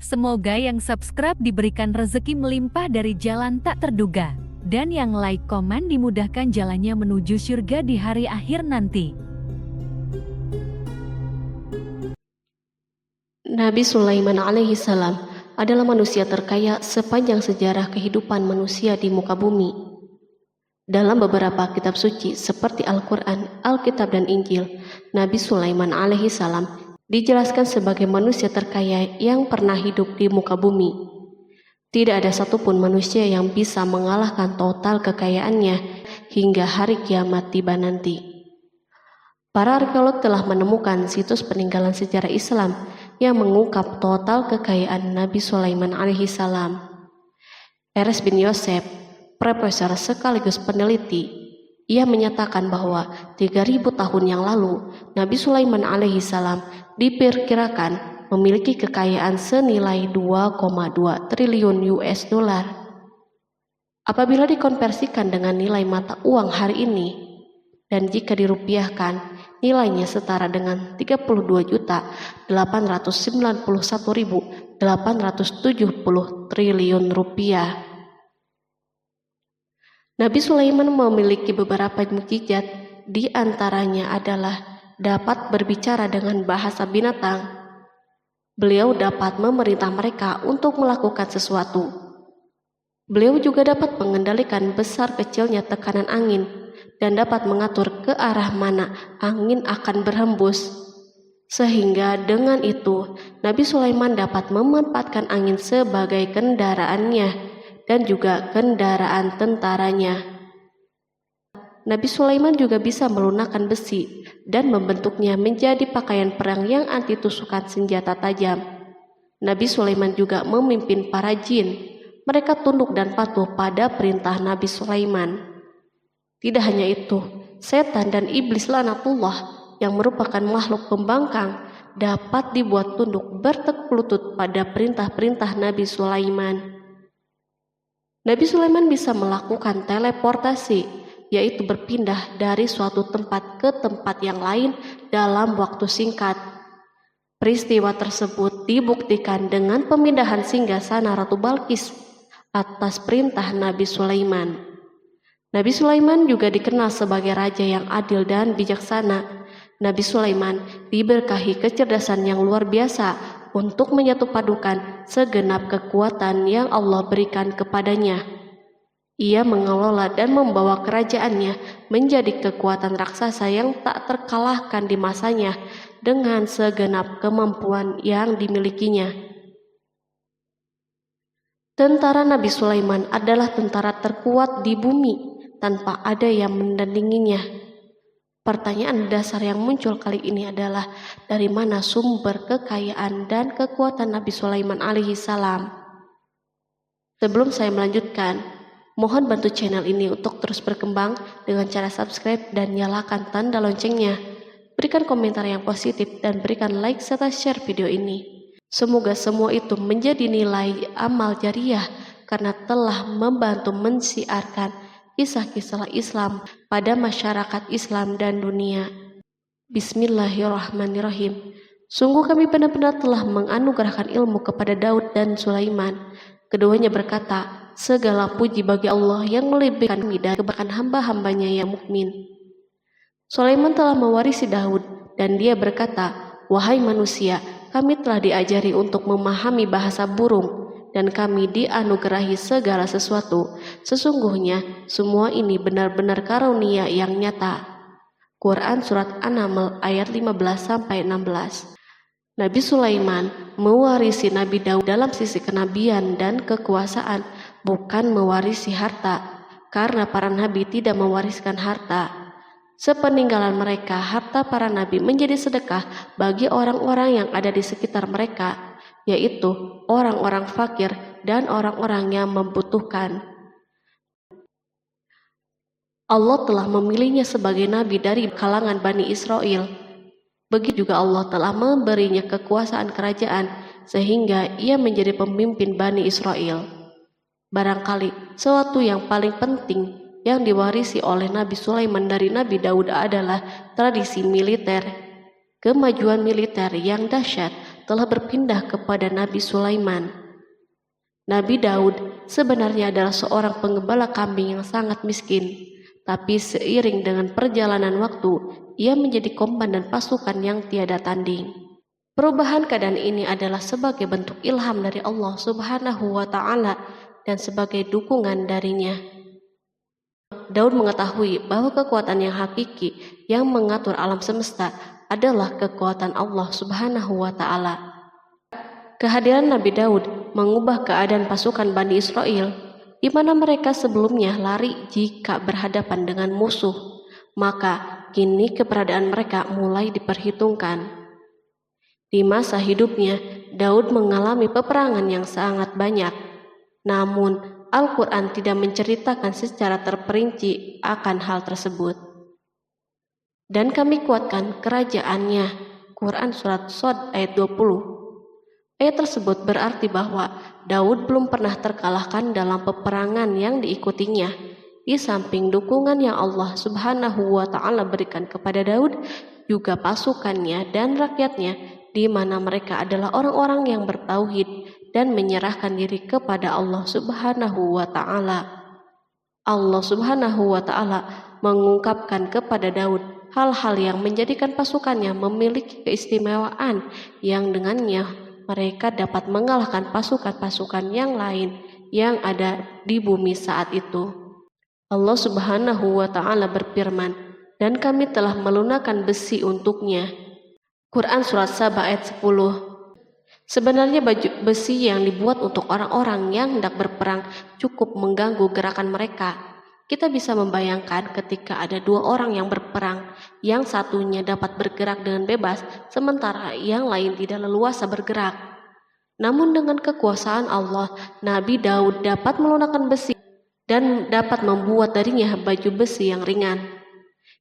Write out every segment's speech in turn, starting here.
Semoga yang subscribe diberikan rezeki melimpah dari jalan tak terduga. Dan yang like komen dimudahkan jalannya menuju surga di hari akhir nanti. Nabi Sulaiman alaihi salam adalah manusia terkaya sepanjang sejarah kehidupan manusia di muka bumi. Dalam beberapa kitab suci seperti Al-Quran, Alkitab, dan Injil, Nabi Sulaiman alaihi salam dijelaskan sebagai manusia terkaya yang pernah hidup di muka bumi. Tidak ada satupun manusia yang bisa mengalahkan total kekayaannya hingga hari kiamat tiba nanti. Para arkeolog telah menemukan situs peninggalan sejarah Islam yang mengungkap total kekayaan Nabi Sulaiman alaihi salam. Eres bin Yosef, profesor sekaligus peneliti, ia menyatakan bahwa 3000 tahun yang lalu Nabi Sulaiman alaihi salam diperkirakan memiliki kekayaan senilai 2,2 triliun US dollar. Apabila dikonversikan dengan nilai mata uang hari ini, dan jika dirupiahkan, nilainya setara dengan 32.891.870 triliun rupiah. Nabi Sulaiman memiliki beberapa mukjizat, di antaranya adalah dapat berbicara dengan bahasa binatang. Beliau dapat memerintah mereka untuk melakukan sesuatu. Beliau juga dapat mengendalikan besar kecilnya tekanan angin dan dapat mengatur ke arah mana angin akan berhembus. Sehingga dengan itu, Nabi Sulaiman dapat memanfaatkan angin sebagai kendaraannya dan juga kendaraan tentaranya. Nabi Sulaiman juga bisa melunakkan besi dan membentuknya menjadi pakaian perang yang anti tusukan senjata tajam. Nabi Sulaiman juga memimpin para jin. Mereka tunduk dan patuh pada perintah Nabi Sulaiman. Tidak hanya itu, setan dan iblis laknatullah yang merupakan makhluk pembangkang dapat dibuat tunduk bertekuk lutut pada perintah-perintah Nabi Sulaiman. Nabi Sulaiman bisa melakukan teleportasi, yaitu berpindah dari suatu tempat ke tempat yang lain dalam waktu singkat. Peristiwa tersebut dibuktikan dengan pemindahan singgasana Ratu Balqis atas perintah Nabi Sulaiman. Nabi Sulaiman juga dikenal sebagai raja yang adil dan bijaksana. Nabi Sulaiman diberkahi kecerdasan yang luar biasa untuk menyatupadukan segenap kekuatan yang Allah berikan kepadanya. Ia mengelola dan membawa kerajaannya menjadi kekuatan raksasa yang tak terkalahkan di masanya dengan segenap kemampuan yang dimilikinya. Tentara Nabi Sulaiman adalah tentara terkuat di bumi tanpa ada yang menandinginya. Pertanyaan dasar yang muncul kali ini adalah dari mana sumber kekayaan dan kekuatan Nabi Sulaiman alaihi salam? Sebelum saya melanjutkan, mohon bantu channel ini untuk terus berkembang dengan cara subscribe dan nyalakan tanda loncengnya. Berikan komentar yang positif dan berikan like serta share video ini. Semoga semua itu menjadi nilai amal jariah karena telah membantu mensiarkan kisah-kisah Islam pada masyarakat Islam dan dunia. Bismillahirrahmanirrahim. Sungguh kami benar-benar telah menganugerahkan ilmu kepada Daud dan Sulaiman. Keduanya berkata, segala puji bagi Allah yang melebihkan kami dari kebanyakan hamba-hambanya yang mukmin. Sulaiman telah mewarisi Daud dan dia berkata, wahai manusia, kami telah diajari untuk memahami bahasa burung dan kami dianugerahi segala sesuatu. Sesungguhnya semua ini benar-benar karunia yang nyata. Quran Surat An-Naml ayat 15-16. Nabi Sulaiman mewarisi Nabi Daud dalam sisi kenabian dan kekuasaan, bukan mewarisi harta, karena para nabi tidak mewariskan harta. Sepeninggalan mereka, harta para nabi menjadi sedekah bagi orang-orang yang ada di sekitar mereka, yaitu orang-orang fakir dan orang-orang yang membutuhkan. Allah telah memilihnya sebagai nabi dari kalangan Bani Israel. Begitu juga Allah telah memberinya kekuasaan kerajaan sehingga ia menjadi pemimpin Bani Israel. Barangkali sesuatu yang paling penting yang diwarisi oleh Nabi Sulaiman dari Nabi Daud adalah tradisi militer. Kemajuan militer yang dahsyat telah berpindah kepada Nabi Sulaiman. Nabi Daud sebenarnya adalah seorang penggembala kambing yang sangat miskin, tapi seiring dengan perjalanan waktu, ia menjadi komandan pasukan yang tiada tanding. Perubahan keadaan ini adalah sebagai bentuk ilham dari Allah Subhanahu wa Ta'ala dan sebagai dukungan darinya. Daud mengetahui bahwa kekuatan yang hakiki yang mengatur alam semesta adalah kekuatan Allah Subhanahu wa Ta'ala. Kehadiran Nabi Daud mengubah keadaan pasukan Bani Israel, di mana mereka sebelumnya lari jika berhadapan dengan musuh, maka kini keberadaan mereka mulai diperhitungkan. Di masa hidupnya, Daud mengalami peperangan yang sangat banyak, namun Al-Quran tidak menceritakan secara terperinci akan hal tersebut. Dan kami kuatkan kerajaannya. Quran Surat Shad ayat 20. Ayat tersebut berarti bahwa Daud belum pernah terkalahkan dalam peperangan yang diikutinya. Di samping dukungan yang Allah Subhanahu wa Ta'ala berikan kepada Daud, juga pasukannya dan rakyatnya, di mana mereka adalah orang-orang yang bertauhid dan menyerahkan diri kepada Allah Subhanahu wa Ta'ala. Allah Subhanahu wa Ta'ala mengungkapkan kepada Daud hal-hal yang menjadikan pasukannya memiliki keistimewaan yang dengannya mereka dapat mengalahkan pasukan-pasukan yang lain yang ada di bumi saat itu. Allah Subhanahu wa Ta'ala berfirman, dan kami telah melunakkan besi untuknya. Quran Surat Saba ayat 10. Sebenarnya baju besi yang dibuat untuk orang-orang yang hendak berperang cukup mengganggu gerakan mereka. Kita bisa membayangkan ketika ada dua orang yang berperang, yang satunya dapat bergerak dengan bebas, sementara yang lain tidak leluasa bergerak. Namun dengan kekuasaan Allah, Nabi Daud dapat melunakkan besi dan dapat membuat darinya baju besi yang ringan.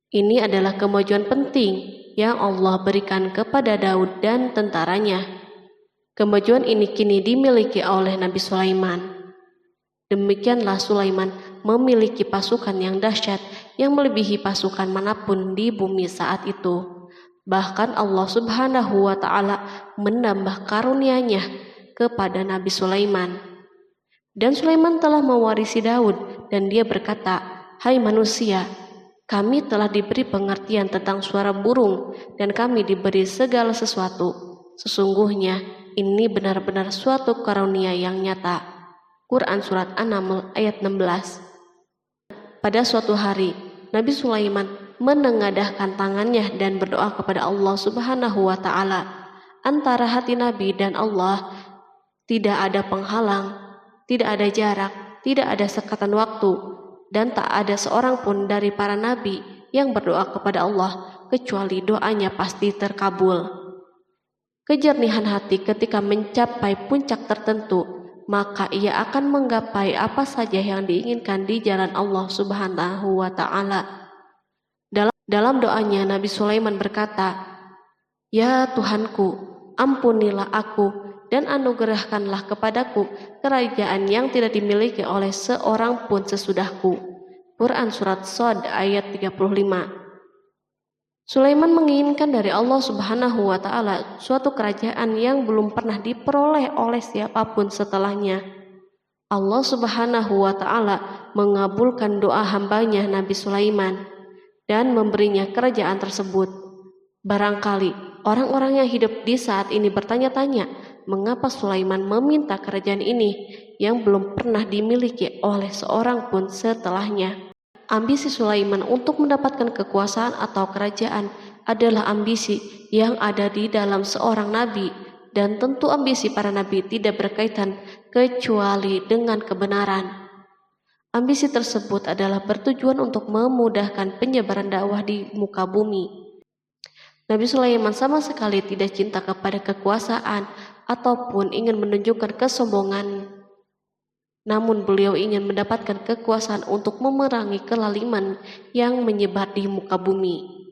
Ini adalah kemajuan penting yang Allah berikan kepada Daud dan tentaranya. Kemajuan ini kini dimiliki oleh Nabi Sulaiman. Demikianlah Sulaiman memiliki pasukan yang dahsyat yang melebihi pasukan manapun di bumi saat itu. Bahkan Allah Subhanahu wa Ta'ala menambah karunia-Nya kepada Nabi Sulaiman. Dan Sulaiman telah mewarisi Daud dan dia berkata, "Hai manusia, kami telah diberi pengertian tentang suara burung dan kami diberi segala sesuatu. Sesungguhnya ini benar-benar suatu karunia yang nyata." Quran Surat An-Naml ayat 16. Pada suatu hari, Nabi Sulaiman menengadahkan tangannya dan berdoa kepada Allah Subhanahu wa Ta'ala. Antara hati Nabi dan Allah tidak ada penghalang, tidak ada jarak, tidak ada sekatan waktu, dan tak ada seorang pun dari para nabi yang berdoa kepada Allah kecuali doanya pasti terkabul. Kejernihan hati ketika mencapai puncak tertentu, maka ia akan menggapai apa saja yang diinginkan di jalan Allah Subhanahu wa Ta'ala. Dalam doanya Nabi Sulaiman berkata, "Ya Tuhanku, ampunilah aku dan anugerahkanlah kepadaku kerajaan yang tidak dimiliki oleh seorang pun sesudahku." Quran Surat Shad ayat 35. Sulaiman menginginkan dari Allah Subhanahu wa Ta'ala suatu kerajaan yang belum pernah diperoleh oleh siapapun setelahnya. Allah Subhanahu wa Ta'ala mengabulkan doa hambanya Nabi Sulaiman dan memberinya kerajaan tersebut. Barangkali orang-orang yang hidup di saat ini bertanya-tanya, mengapa Sulaiman meminta kerajaan ini yang belum pernah dimiliki oleh seorang pun setelahnya. Ambisi Sulaiman untuk mendapatkan kekuasaan atau kerajaan adalah ambisi yang ada di dalam seorang nabi, dan tentu ambisi para nabi tidak berkaitan kecuali dengan kebenaran. Ambisi tersebut adalah bertujuan untuk memudahkan penyebaran dakwah di muka bumi. Nabi Sulaiman sama sekali tidak cinta kepada kekuasaan ataupun ingin menunjukkan kesombongan. Namun beliau ingin mendapatkan kekuasaan untuk memerangi kelaliman yang menyebar di muka bumi.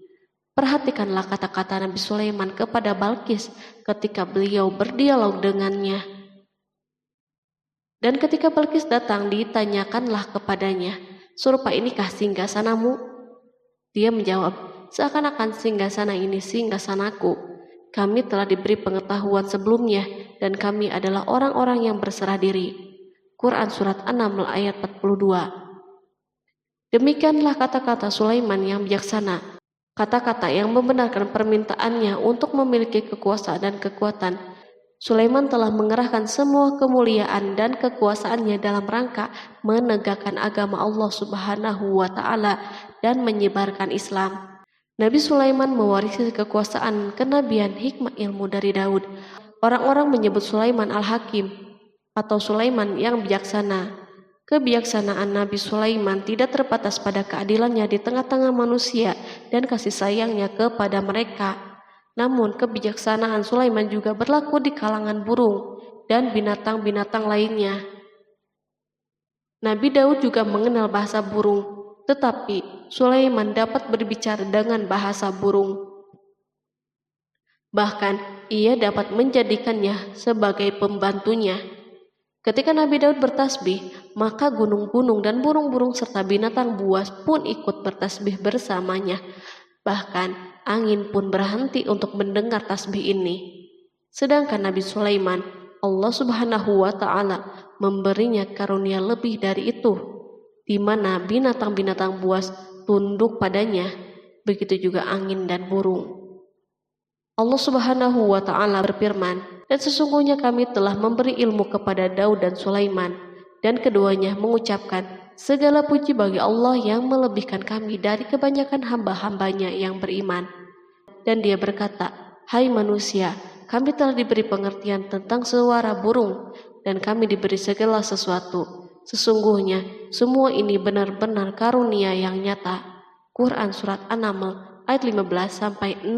Perhatikanlah kata-kata Nabi Sulaiman kepada Balqis ketika beliau berdialog dengannya. Dan ketika Balqis datang, ditanyakanlah kepadanya, "Serupa inikah singgasanamu?" Dia menjawab, "Seakan-akan singgasana ini singgasanaku, kami telah diberi pengetahuan sebelumnya dan kami adalah orang-orang yang berserah diri. Quran Surat An-Naml ayat 42. Demikianlah kata-kata Sulaiman yang bijaksana, kata-kata yang membenarkan permintaannya untuk memiliki kekuasaan dan kekuatan. Sulaiman telah mengerahkan semua kemuliaan dan kekuasaannya dalam rangka menegakkan agama Allah Subhanahu wa Ta'ala dan menyebarkan Islam. Nabi Sulaiman mewarisi kekuasaan, kenabian, hikmah ilmu dari Daud. Orang-orang menyebut Sulaiman Al-Hakim atau Sulaiman yang bijaksana. Kebijaksanaan Nabi Sulaiman tidak terbatas pada keadilannya di tengah-tengah manusia dan kasih sayangnya kepada mereka. Namun kebijaksanaan Sulaiman juga berlaku di kalangan burung dan binatang-binatang lainnya. Nabi Daud juga mengenal bahasa burung, tetapi Sulaiman dapat berbicara dengan bahasa burung. Bahkan ia dapat menjadikannya sebagai pembantunya. Ketika Nabi Daud bertasbih, maka gunung-gunung dan burung-burung serta binatang buas pun ikut bertasbih bersamanya. Bahkan angin pun berhenti untuk mendengar tasbih ini. Sedangkan Nabi Sulaiman, Allah Subhanahu wa Ta'ala memberinya karunia lebih dari itu, di mana binatang-binatang buas tunduk padanya, begitu juga angin dan burung. Allah Subhanahu wa Ta'ala berfirman, dan sesungguhnya kami telah memberi ilmu kepada Daud dan Sulaiman, dan keduanya mengucapkan, segala puji bagi Allah yang melebihkan kami dari kebanyakan hamba-hambanya yang beriman. Dan dia berkata, hai manusia, kami telah diberi pengertian tentang suara burung, dan kami diberi segala sesuatu. Sesungguhnya semua ini benar-benar karunia yang nyata. Quran Surat An-Naml ayat 15-16.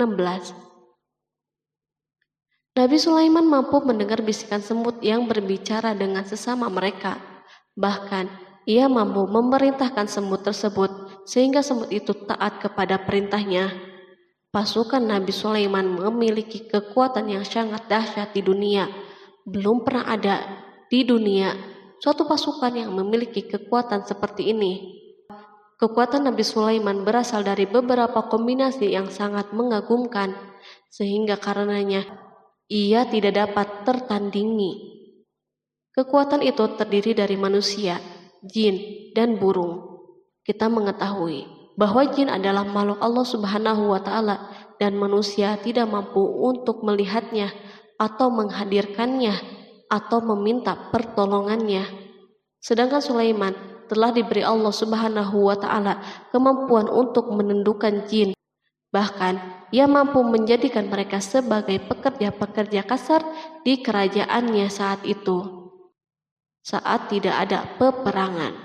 Nabi Sulaiman mampu mendengar bisikan semut yang berbicara dengan sesama mereka. Bahkan ia mampu memerintahkan semut tersebut sehingga semut itu taat kepada perintahnya. Pasukan Nabi Sulaiman memiliki kekuatan yang sangat dahsyat di dunia. Belum pernah ada di dunia suatu pasukan yang memiliki kekuatan seperti ini. Kekuatan Nabi Sulaiman berasal dari beberapa kombinasi yang sangat mengagumkan, sehingga karenanya ia tidak dapat tertandingi. Kekuatan itu terdiri dari manusia, jin, dan burung. Kita mengetahui bahwa jin adalah makhluk Allah Subhanahu wa Ta'ala dan manusia tidak mampu untuk melihatnya atau menghadirkannya atau meminta pertolongannya. Sedangkan Sulaiman telah diberi Allah Subhanahu wa Ta'ala kemampuan untuk menundukkan jin. Bahkan ia mampu menjadikan mereka sebagai pekerja-pekerja kasar di kerajaannya saat itu, saat tidak ada peperangan.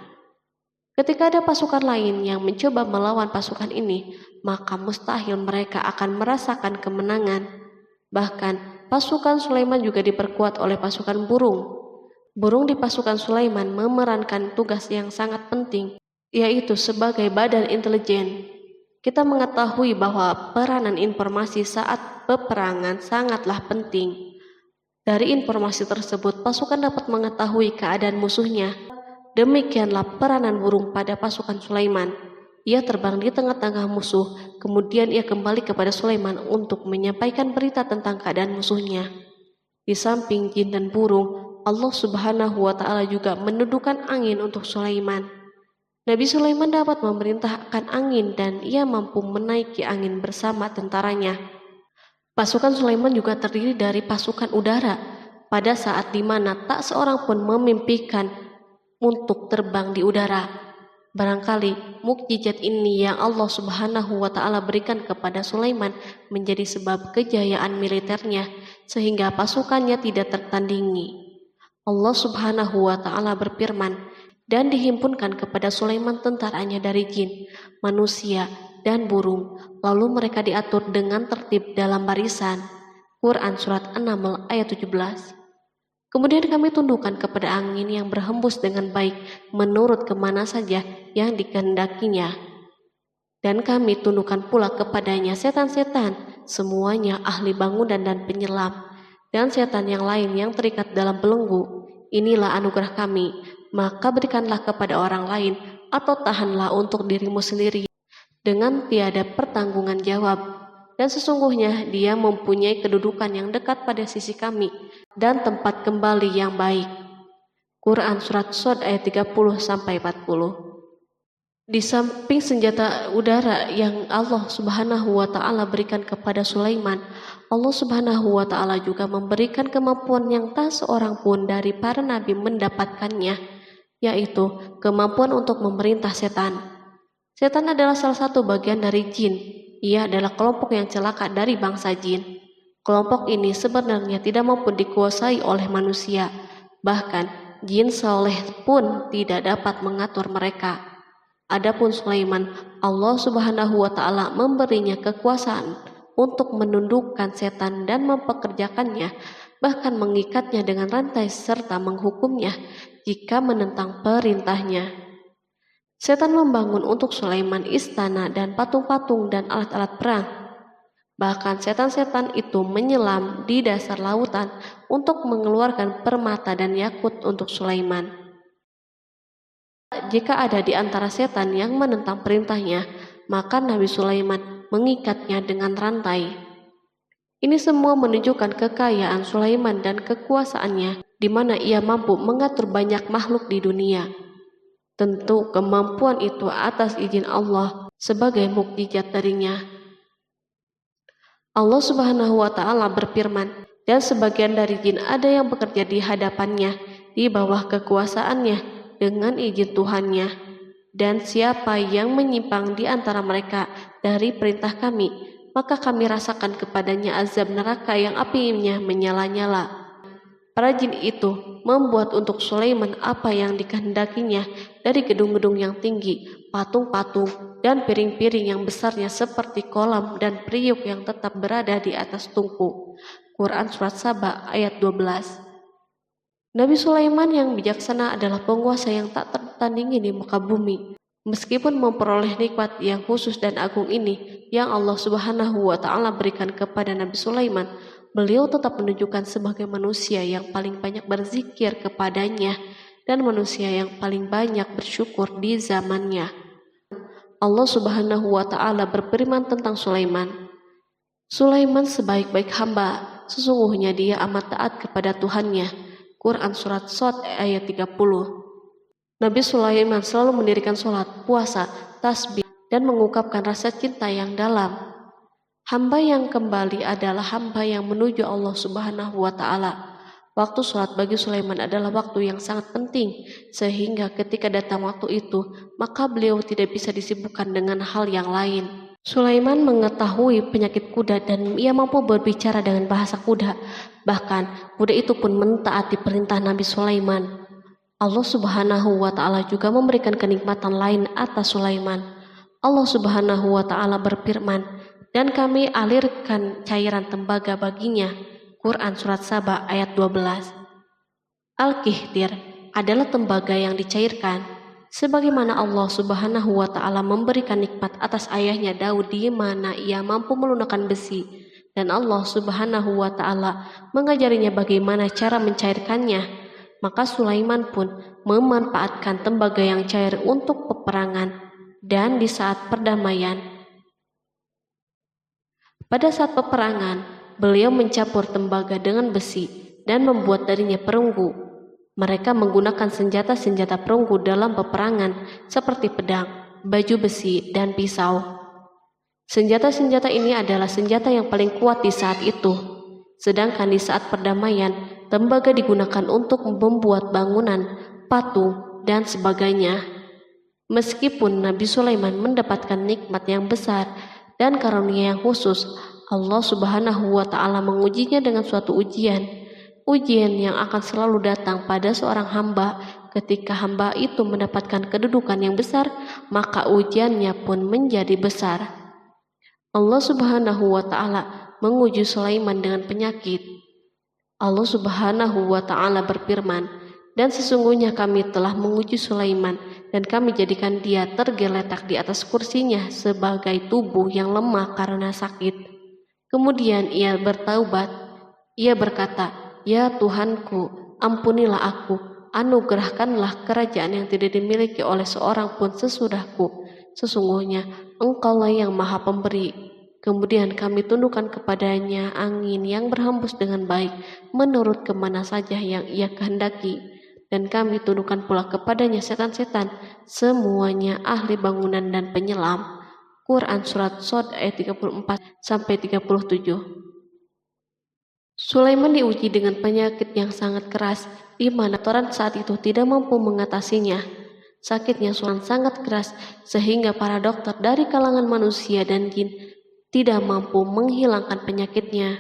Ketika ada pasukan lain yang mencoba melawan pasukan ini, maka mustahil mereka akan merasakan kemenangan. Bahkan pasukan Sulaiman juga diperkuat oleh pasukan burung. Burung di pasukan Sulaiman memerankan tugas yang sangat penting, yaitu sebagai badan intelijen. Kita mengetahui bahwa peranan informasi saat peperangan sangatlah penting. Dari informasi tersebut, pasukan dapat mengetahui keadaan musuhnya. Demikianlah peranan burung pada pasukan Sulaiman. Ia terbang di tengah-tengah musuh, kemudian ia kembali kepada Sulaiman untuk menyampaikan berita tentang keadaan musuhnya. Di samping jin dan burung, Allah Subhanahu wa Ta'ala juga menundukkan angin untuk Sulaiman. Nabi Sulaiman dapat memerintahkan angin dan ia mampu menaiki angin bersama tentaranya. Pasukan Sulaiman juga terdiri dari pasukan udara pada saat di mana tak seorang pun memimpikan untuk terbang di udara. Barangkali mukjizat ini yang Allah Subhanahu wa Ta'ala berikan kepada Sulaiman menjadi sebab kejayaan militernya sehingga pasukannya tidak tertandingi. Allah Subhanahu wa Ta'ala berfirman, dan dihimpunkan kepada Sulaiman tentaranya dari jin, manusia, dan burung, lalu mereka diatur dengan tertib dalam barisan. Quran Surat An-Naml ayat 17. Kemudian kami tundukkan kepada angin yang berhembus dengan baik menurut kemana saja yang dikehendakinya. Dan kami tundukkan pula kepadanya setan-setan, semuanya ahli bangunan dan penyelam, dan setan yang lain yang terikat dalam belenggu. Inilah anugerah kami, maka berikanlah kepada orang lain atau tahanlah untuk dirimu sendiri dengan tiada pertanggungan jawab. dan sesungguhnya dia mempunyai kedudukan yang dekat pada sisi kami dan tempat kembali yang baik. Quran Surat Shad ayat 30-40. Di samping senjata udara yang Allah Subhanahu wa Ta'ala berikan kepada Sulaiman, Allah Subhanahu wa Ta'ala juga memberikan kemampuan yang tak seorang pun dari para nabi mendapatkannya, yaitu kemampuan untuk memerintah setan. Setan adalah salah satu bagian dari jin. Ia adalah kelompok yang celaka dari bangsa jin. Kelompok ini sebenarnya tidak mampu dikuasai oleh manusia. Bahkan jin soleh pun tidak dapat mengatur mereka. Adapun Sulaiman, Allah Subhanahu wa Ta'ala memberinya kekuasaan untuk menundukkan setan dan mempekerjakannya, bahkan mengikatnya dengan rantai serta menghukumnya jika menentang perintahnya. Setan membangun untuk Sulaiman istana dan patung-patung dan alat-alat perang. Bahkan setan-setan itu menyelam di dasar lautan untuk mengeluarkan permata dan yakut untuk Sulaiman. Jika ada di antara setan yang menentang perintahnya, maka Nabi Sulaiman mengikatnya dengan rantai. Ini semua menunjukkan kekayaan Sulaiman dan kekuasaannya, di mana ia mampu mengatur banyak makhluk di dunia. Tentu kemampuan itu atas izin Allah sebagai mukjizat darinya. Allah Subhanahu wa Ta'ala berfirman, dan sebagian dari jin ada yang bekerja di hadapannya di bawah kekuasaannya dengan izin Tuhannya, dan siapa yang menyimpang di antara mereka dari perintah kami, maka kami rasakan kepadanya azab neraka yang apinya menyala-nyala. Para jin itu membuat untuk Sulaiman apa yang dikehendakinya dari gedung-gedung yang tinggi, patung-patung, dan piring-piring yang besarnya seperti kolam dan periuk yang tetap berada di atas tungku. Quran Surat Saba ayat 12. Nabi Sulaiman yang bijaksana adalah penguasa yang tak tertandingi di muka bumi. Meskipun memperoleh nikmat yang khusus dan agung ini yang Allah Subhanahu wa Ta'ala berikan kepada Nabi Sulaiman, beliau tetap menunjukkan sebagai manusia yang paling banyak berzikir kepadanya dan manusia yang paling banyak bersyukur di zamannya. Allah Subhanahu wa Ta'ala berfirman tentang Sulaiman, Sulaiman sebaik-baik hamba, sesungguhnya dia amat taat kepada Tuhannya. Quran Surat Shad ayat 30. Nabi Sulaiman selalu mendirikan sholat, puasa, tasbih, dan mengungkapkan rasa cinta yang dalam. Hamba yang kembali adalah hamba yang menuju Allah Subhanahu wa Ta'ala. Waktu sholat bagi Sulaiman adalah waktu yang sangat penting, sehingga ketika datang waktu itu, maka beliau tidak bisa disibukkan dengan hal yang lain. Sulaiman mengetahui penyakit kuda dan ia mampu berbicara dengan bahasa kuda. Bahkan kuda itu pun mentaati perintah Nabi Sulaiman. Allah Subhanahu wa Ta'ala juga memberikan kenikmatan lain atas Sulaiman. Allah Subhanahu wa Ta'ala berfirman, dan kami alirkan cairan tembaga baginya. Quran Surat Saba ayat 12. Al-Kihtir adalah tembaga yang dicairkan. Sebagaimana Allah Subhanahu wa Ta'ala memberikan nikmat atas ayahnya Daud di mana ia mampu melunakkan besi, dan Allah Subhanahu wa Ta'ala mengajarinya bagaimana cara mencairkannya, maka Sulaiman pun memanfaatkan tembaga yang cair untuk peperangan dan di saat perdamaian. Pada saat peperangan, beliau mencampur tembaga dengan besi dan membuat darinya perunggu. Mereka menggunakan senjata-senjata perunggu dalam peperangan seperti pedang, baju besi, dan pisau. Senjata-senjata ini adalah senjata yang paling kuat di saat itu. Sedangkan di saat perdamaian, tembaga digunakan untuk membuat bangunan, patung, dan sebagainya. Meskipun Nabi Sulaiman mendapatkan nikmat yang besar dan karunia yang khusus, Allah Subhanahu wa Ta'ala mengujinya dengan suatu ujian yang akan selalu datang pada seorang hamba. Ketika hamba itu mendapatkan kedudukan yang besar, maka ujiannya pun menjadi besar. Allah Subhanahu wa Ta'ala menguji Sulaiman dengan penyakit. Allah Subhanahu wa Ta'ala berfirman, dan sesungguhnya kami telah menguji Sulaiman dan kami jadikan dia tergeletak di atas kursinya sebagai tubuh yang lemah karena sakit. Kemudian ia bertaubat. Ia berkata, Ya Tuhanku, ampunilah aku, anugerahkanlah kerajaan yang tidak dimiliki oleh seorang pun sesudahku. Sesungguhnya Engkaulah yang Maha Pemberi. Kemudian kami tundukkan kepadanya angin yang berhembus dengan baik menurut kemana saja yang ia kehendaki. Dan kami tundukkan pula kepadanya setan-setan, semuanya ahli bangunan dan penyelam. Quran Surat Shod ayat 34-37. Sulaiman diuji dengan penyakit yang sangat keras, di mana Toran saat itu tidak mampu mengatasinya. Sakitnya Sulaiman sangat keras, sehingga para dokter dari kalangan manusia dan jin tidak mampu menghilangkan penyakitnya.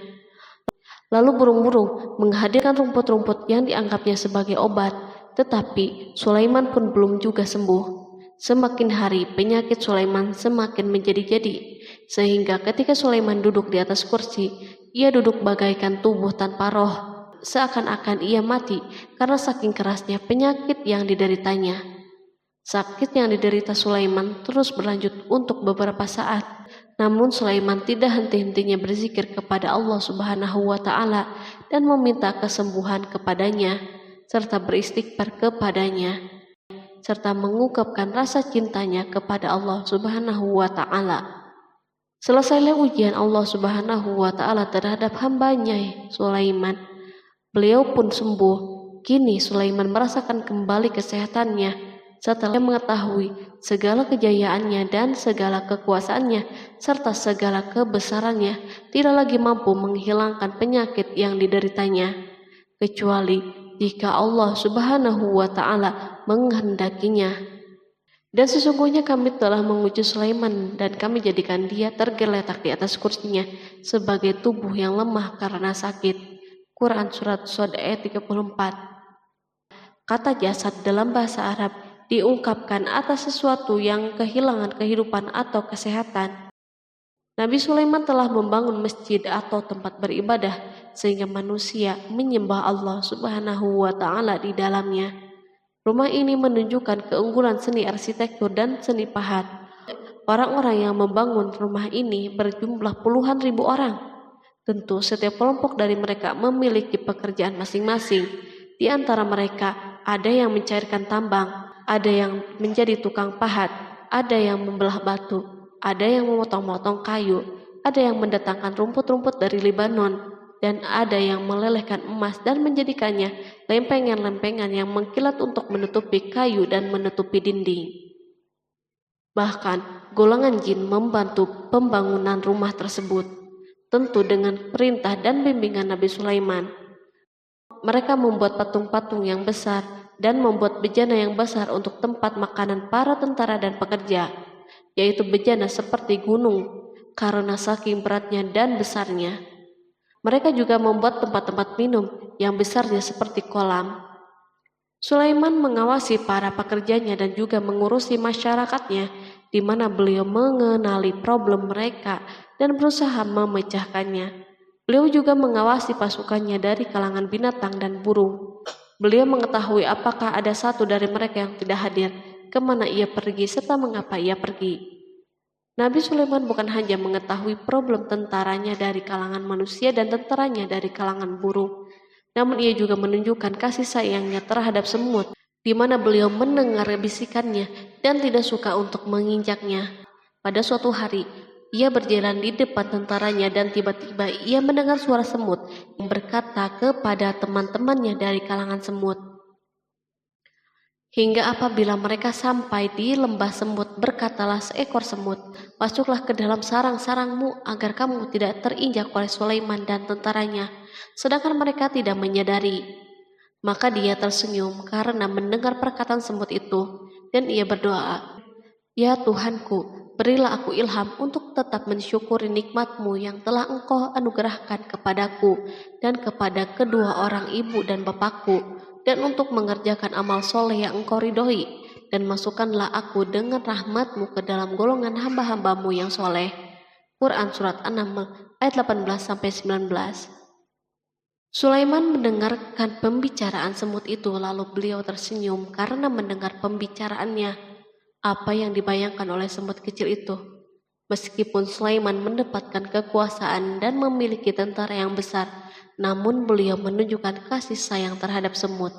Lalu burung-burung menghadirkan rumput-rumput yang dianggapnya sebagai obat, tetapi Sulaiman pun belum juga sembuh. Semakin hari penyakit Sulaiman semakin menjadi-jadi, sehingga ketika Sulaiman duduk di atas kursi, ia duduk bagaikan tubuh tanpa roh, seakan-akan ia mati karena saking kerasnya penyakit yang dideritanya. Sakit yang diderita Sulaiman terus berlanjut untuk beberapa saat. Namun Sulaiman tidak henti-hentinya berzikir kepada Allah Subhanahu wa Ta'ala dan meminta kesembuhan kepadanya, serta beristighfar kepadanya, serta mengungkapkan rasa cintanya kepada Allah Subhanahu wa Ta'ala. Selesailah ujian Allah Subhanahu wa Ta'ala terhadap hambanya Sulaiman. Beliau pun sembuh. Kini Sulaiman merasakan kembali kesehatannya setelah mengetahui segala kejayaannya dan segala kekuasaannya serta segala kebesarannya tidak lagi mampu menghilangkan penyakit yang dideritanya, kecuali jika Allah Subhanahu wa Ta'ala menghendakinya. Dan sesungguhnya kami telah menguji Sulaiman dan kami jadikan dia tergeletak di atas kursinya sebagai tubuh yang lemah karena sakit. Quran Surat Shod ayat 34. Kata jasad dalam bahasa Arab diungkapkan atas sesuatu yang kehilangan kehidupan atau kesehatan. Nabi Sulaiman telah membangun masjid atau tempat beribadah sehingga manusia menyembah Allah Subhanahu wa Ta'ala di dalamnya. Rumah ini menunjukkan keunggulan seni arsitektur dan seni pahat. Orang-orang yang membangun rumah ini berjumlah puluhan ribu orang. Tentu setiap kelompok dari mereka memiliki pekerjaan masing-masing. Di antara mereka ada yang mencairkan tambang, ada yang menjadi tukang pahat, ada yang membelah batu, ada yang memotong-motong kayu, ada yang mendatangkan rumput-rumput dari Libanon, dan ada yang melelehkan emas dan menjadikannya lempengan-lempengan yang mengkilat untuk menutupi kayu dan menutupi dinding. Bahkan golongan jin membantu pembangunan rumah tersebut, tentu dengan perintah dan bimbingan Nabi Sulaiman. Mereka membuat patung-patung yang besar dan membuat bejana yang besar untuk tempat makanan para tentara dan pekerja, yaitu bejana seperti gunung karena saking beratnya dan besarnya. Mereka juga membuat tempat-tempat minum yang besarnya seperti kolam. Sulaiman mengawasi para pekerjanya dan juga mengurusi masyarakatnya, di mana beliau mengenali problem mereka dan berusaha memecahkannya. Beliau juga mengawasi pasukannya dari kalangan binatang dan burung. Beliau mengetahui apakah ada satu dari mereka yang tidak hadir, kemana ia pergi, serta mengapa ia pergi. Nabi Sulaiman bukan hanya mengetahui problem tentaranya dari kalangan manusia dan tentaranya dari kalangan burung, namun ia juga menunjukkan kasih sayangnya terhadap semut, di mana beliau mendengar bisikannya dan tidak suka untuk menginjaknya. Pada suatu hari, ia berjalan di depan tentaranya dan tiba-tiba ia mendengar suara semut yang berkata kepada teman-temannya dari kalangan semut. Hingga apabila mereka sampai di lembah semut, berkatalah seekor semut, "Masuklah ke dalam sarang-sarangmu agar kamu tidak terinjak oleh Sulaiman dan tentaranya." Sedangkan mereka tidak menyadari. Maka dia tersenyum karena mendengar perkataan semut itu, dan ia berdoa, "Ya Tuhanku, berilah aku ilham untuk tetap mensyukuri nikmat-Mu yang telah Engkau anugerahkan kepadaku dan kepada kedua orang ibu dan bapakku, dan untuk mengerjakan amal soleh yang Engkau ridhoi, dan masukkanlah aku dengan rahmat-Mu ke dalam golongan hamba-hamba-Mu yang soleh." Quran Surat An-Naml ayat 18-19. Sulaiman mendengarkan pembicaraan semut itu, lalu beliau tersenyum karena mendengar pembicaraannya. Apa yang dibayangkan oleh semut kecil itu? Meskipun Sulaiman mendapatkan kekuasaan dan memiliki tentara yang besar, namun beliau menunjukkan kasih sayang terhadap semut.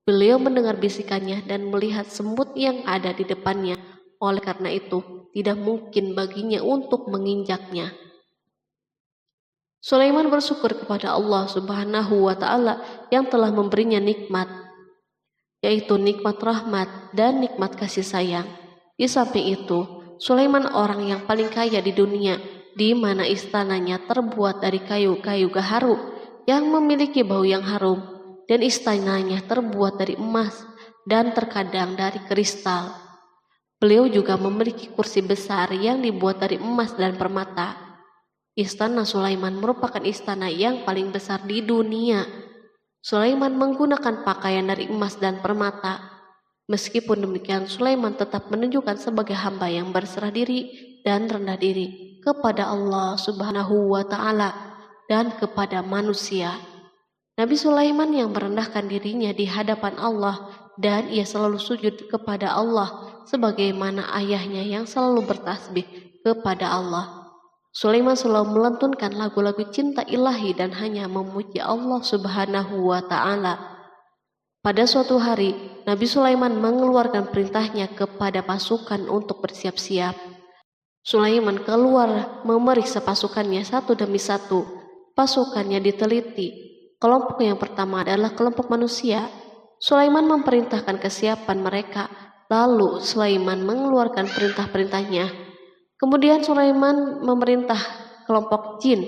Beliau mendengar bisikannya dan melihat semut yang ada di depannya. Oleh karena itu, tidak mungkin baginya untuk menginjaknya. Sulaiman bersyukur kepada Allah Subhanahu wa Ta'ala yang telah memberinya nikmat, yaitu nikmat rahmat dan nikmat kasih sayang. Di samping itu, Sulaiman orang yang paling kaya di dunia, di mana istananya terbuat dari kayu-kayu gaharu yang memiliki bau yang harum, dan istananya terbuat dari emas dan terkadang dari kristal. Beliau juga memiliki kursi besar yang dibuat dari emas dan permata. Istana Sulaiman merupakan istana yang paling besar di dunia. Sulaiman menggunakan pakaian dari emas dan permata. Meskipun demikian, Sulaiman tetap menunjukkan sebagai hamba yang berserah diri dan rendah diri kepada Allah Subhanahu wa Ta'ala dan kepada manusia. Nabi Sulaiman yang merendahkan dirinya di hadapan Allah, dan ia selalu sujud kepada Allah sebagaimana ayahnya yang selalu bertasbih kepada Allah. Sulaiman selalu melantunkan lagu-lagu cinta ilahi dan hanya memuji Allah Subhanahu wa Ta'ala. Pada suatu hari, Nabi Sulaiman mengeluarkan perintahnya kepada pasukan untuk bersiap-siap. Sulaiman keluar memeriksa pasukannya satu demi satu. Pasukannya diteliti. Kelompok yang pertama adalah kelompok manusia. Sulaiman memerintahkan kesiapan mereka, lalu Sulaiman mengeluarkan perintah-perintahnya. Kemudian Sulaiman memerintah kelompok jin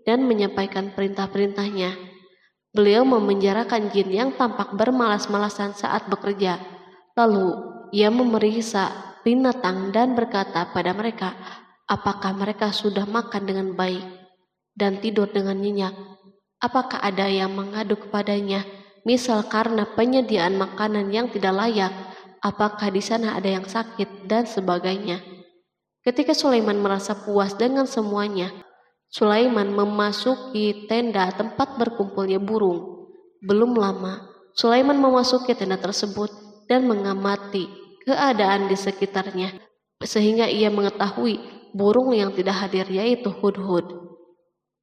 dan menyampaikan perintah-perintahnya. Beliau memenjarakan jin yang tampak bermalas-malasan saat bekerja. Lalu ia memeriksa binatang dan berkata pada mereka, apakah mereka sudah makan dengan baik dan tidur dengan nyenyak? Apakah ada yang mengadu kepadanya, misal karena penyediaan makanan yang tidak layak? Apakah di sana ada yang sakit dan sebagainya? Ketika Sulaiman merasa puas dengan semuanya, Sulaiman memasuki tenda tempat berkumpulnya burung. Belum lama, Sulaiman memasuki tenda tersebut dan mengamati keadaan di sekitarnya, sehingga ia mengetahui burung yang tidak hadir yaitu hudhud.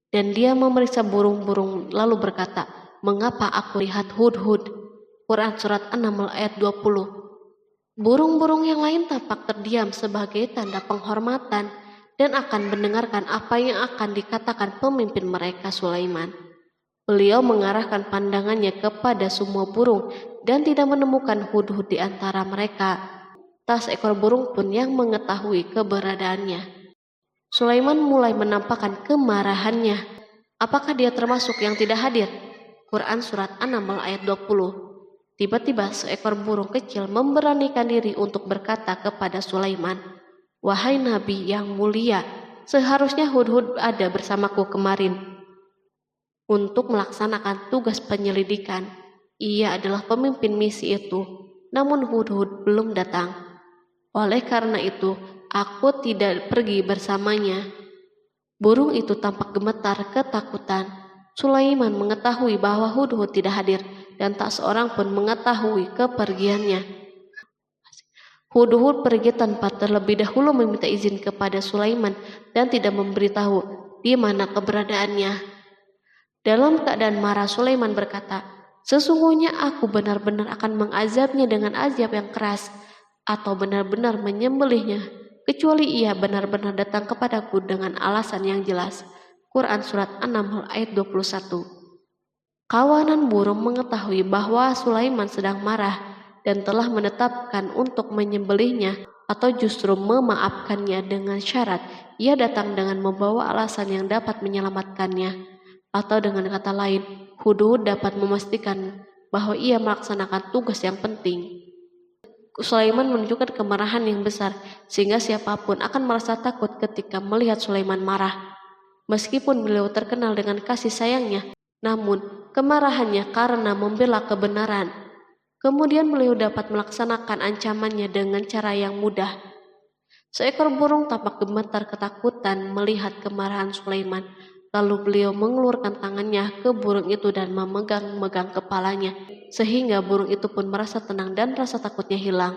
Dan dia memeriksa burung-burung lalu berkata, mengapa aku lihat hudhud? Quran Surat An-Naml ayat 20. Burung-burung yang lain tampak terdiam sebagai tanda penghormatan dan akan mendengarkan apa yang akan dikatakan pemimpin mereka Sulaiman. Beliau mengarahkan pandangannya kepada semua burung dan tidak menemukan hudhud di antara mereka. Tak seekor burung pun yang mengetahui keberadaannya. Sulaiman mulai menampakkan kemarahannya. Apakah dia termasuk yang tidak hadir? Quran Surat An-Naml ayat 20. Tiba-tiba seekor burung kecil memberanikan diri untuk berkata kepada Sulaiman, wahai Nabi yang mulia, seharusnya hudhud ada bersamaku kemarin untuk melaksanakan tugas penyelidikan. Ia adalah pemimpin misi itu, namun hudhud belum datang. Oleh karena itu, aku tidak pergi bersamanya. Burung itu tampak gemetar ketakutan. Sulaiman mengetahui bahwa hudhud tidak hadir dan tak seorang pun mengetahui kepergiannya. Hudhud pergi tanpa terlebih dahulu meminta izin kepada Sulaiman dan tidak memberitahu di mana keberadaannya. Dalam keadaan marah, Sulaiman berkata, sesungguhnya aku benar-benar akan mengazabnya dengan azab yang keras atau benar-benar menyembelihnya, kecuali ia benar-benar datang kepadaku dengan alasan yang jelas. Quran Surat An-Naml ayat 21. Kawanan burung mengetahui bahwa Sulaiman sedang marah dan telah menetapkan untuk menyembelihnya atau justru memaafkannya dengan syarat ia datang dengan membawa alasan yang dapat menyelamatkannya. Atau dengan kata lain, hudhud dapat memastikan bahwa ia melaksanakan tugas yang penting. Sulaiman menunjukkan kemarahan yang besar sehingga siapapun akan merasa takut ketika melihat Sulaiman marah. Meskipun beliau terkenal dengan kasih sayangnya, namun kemarahannya karena membela kebenaran. Kemudian beliau dapat melaksanakan ancamannya dengan cara yang mudah. Seekor burung tampak gemetar ketakutan melihat kemarahan Sulaiman. Lalu beliau mengeluarkan tangannya ke burung itu dan memegang-megang kepalanya, sehingga burung itu pun merasa tenang dan rasa takutnya hilang.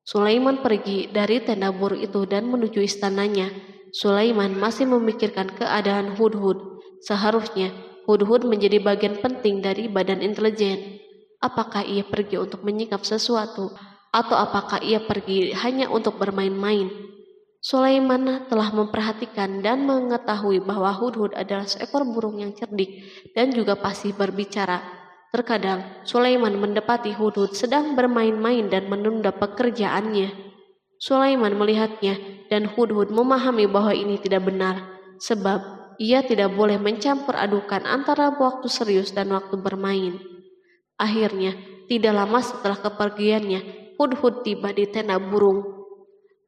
Sulaiman pergi dari tenda burung itu dan menuju istananya. Sulaiman masih memikirkan keadaan hudhud. Seharusnya hudhud menjadi bagian penting dari badan intelijen. Apakah ia pergi untuk menyingkap sesuatu, atau apakah ia pergi hanya untuk bermain-main? Sulaiman telah memperhatikan dan mengetahui bahwa Hudhud adalah seekor burung yang cerdik dan juga fasih berbicara. Terkadang Sulaiman mendapati Hudhud sedang bermain-main dan menunda pekerjaannya. Sulaiman melihatnya dan Hudhud memahami bahwa ini tidak benar, sebab ia tidak boleh mencampur adukan antara waktu serius dan waktu bermain. Akhirnya, tidak lama setelah kepergiannya, Hudhud tiba di tenda burung.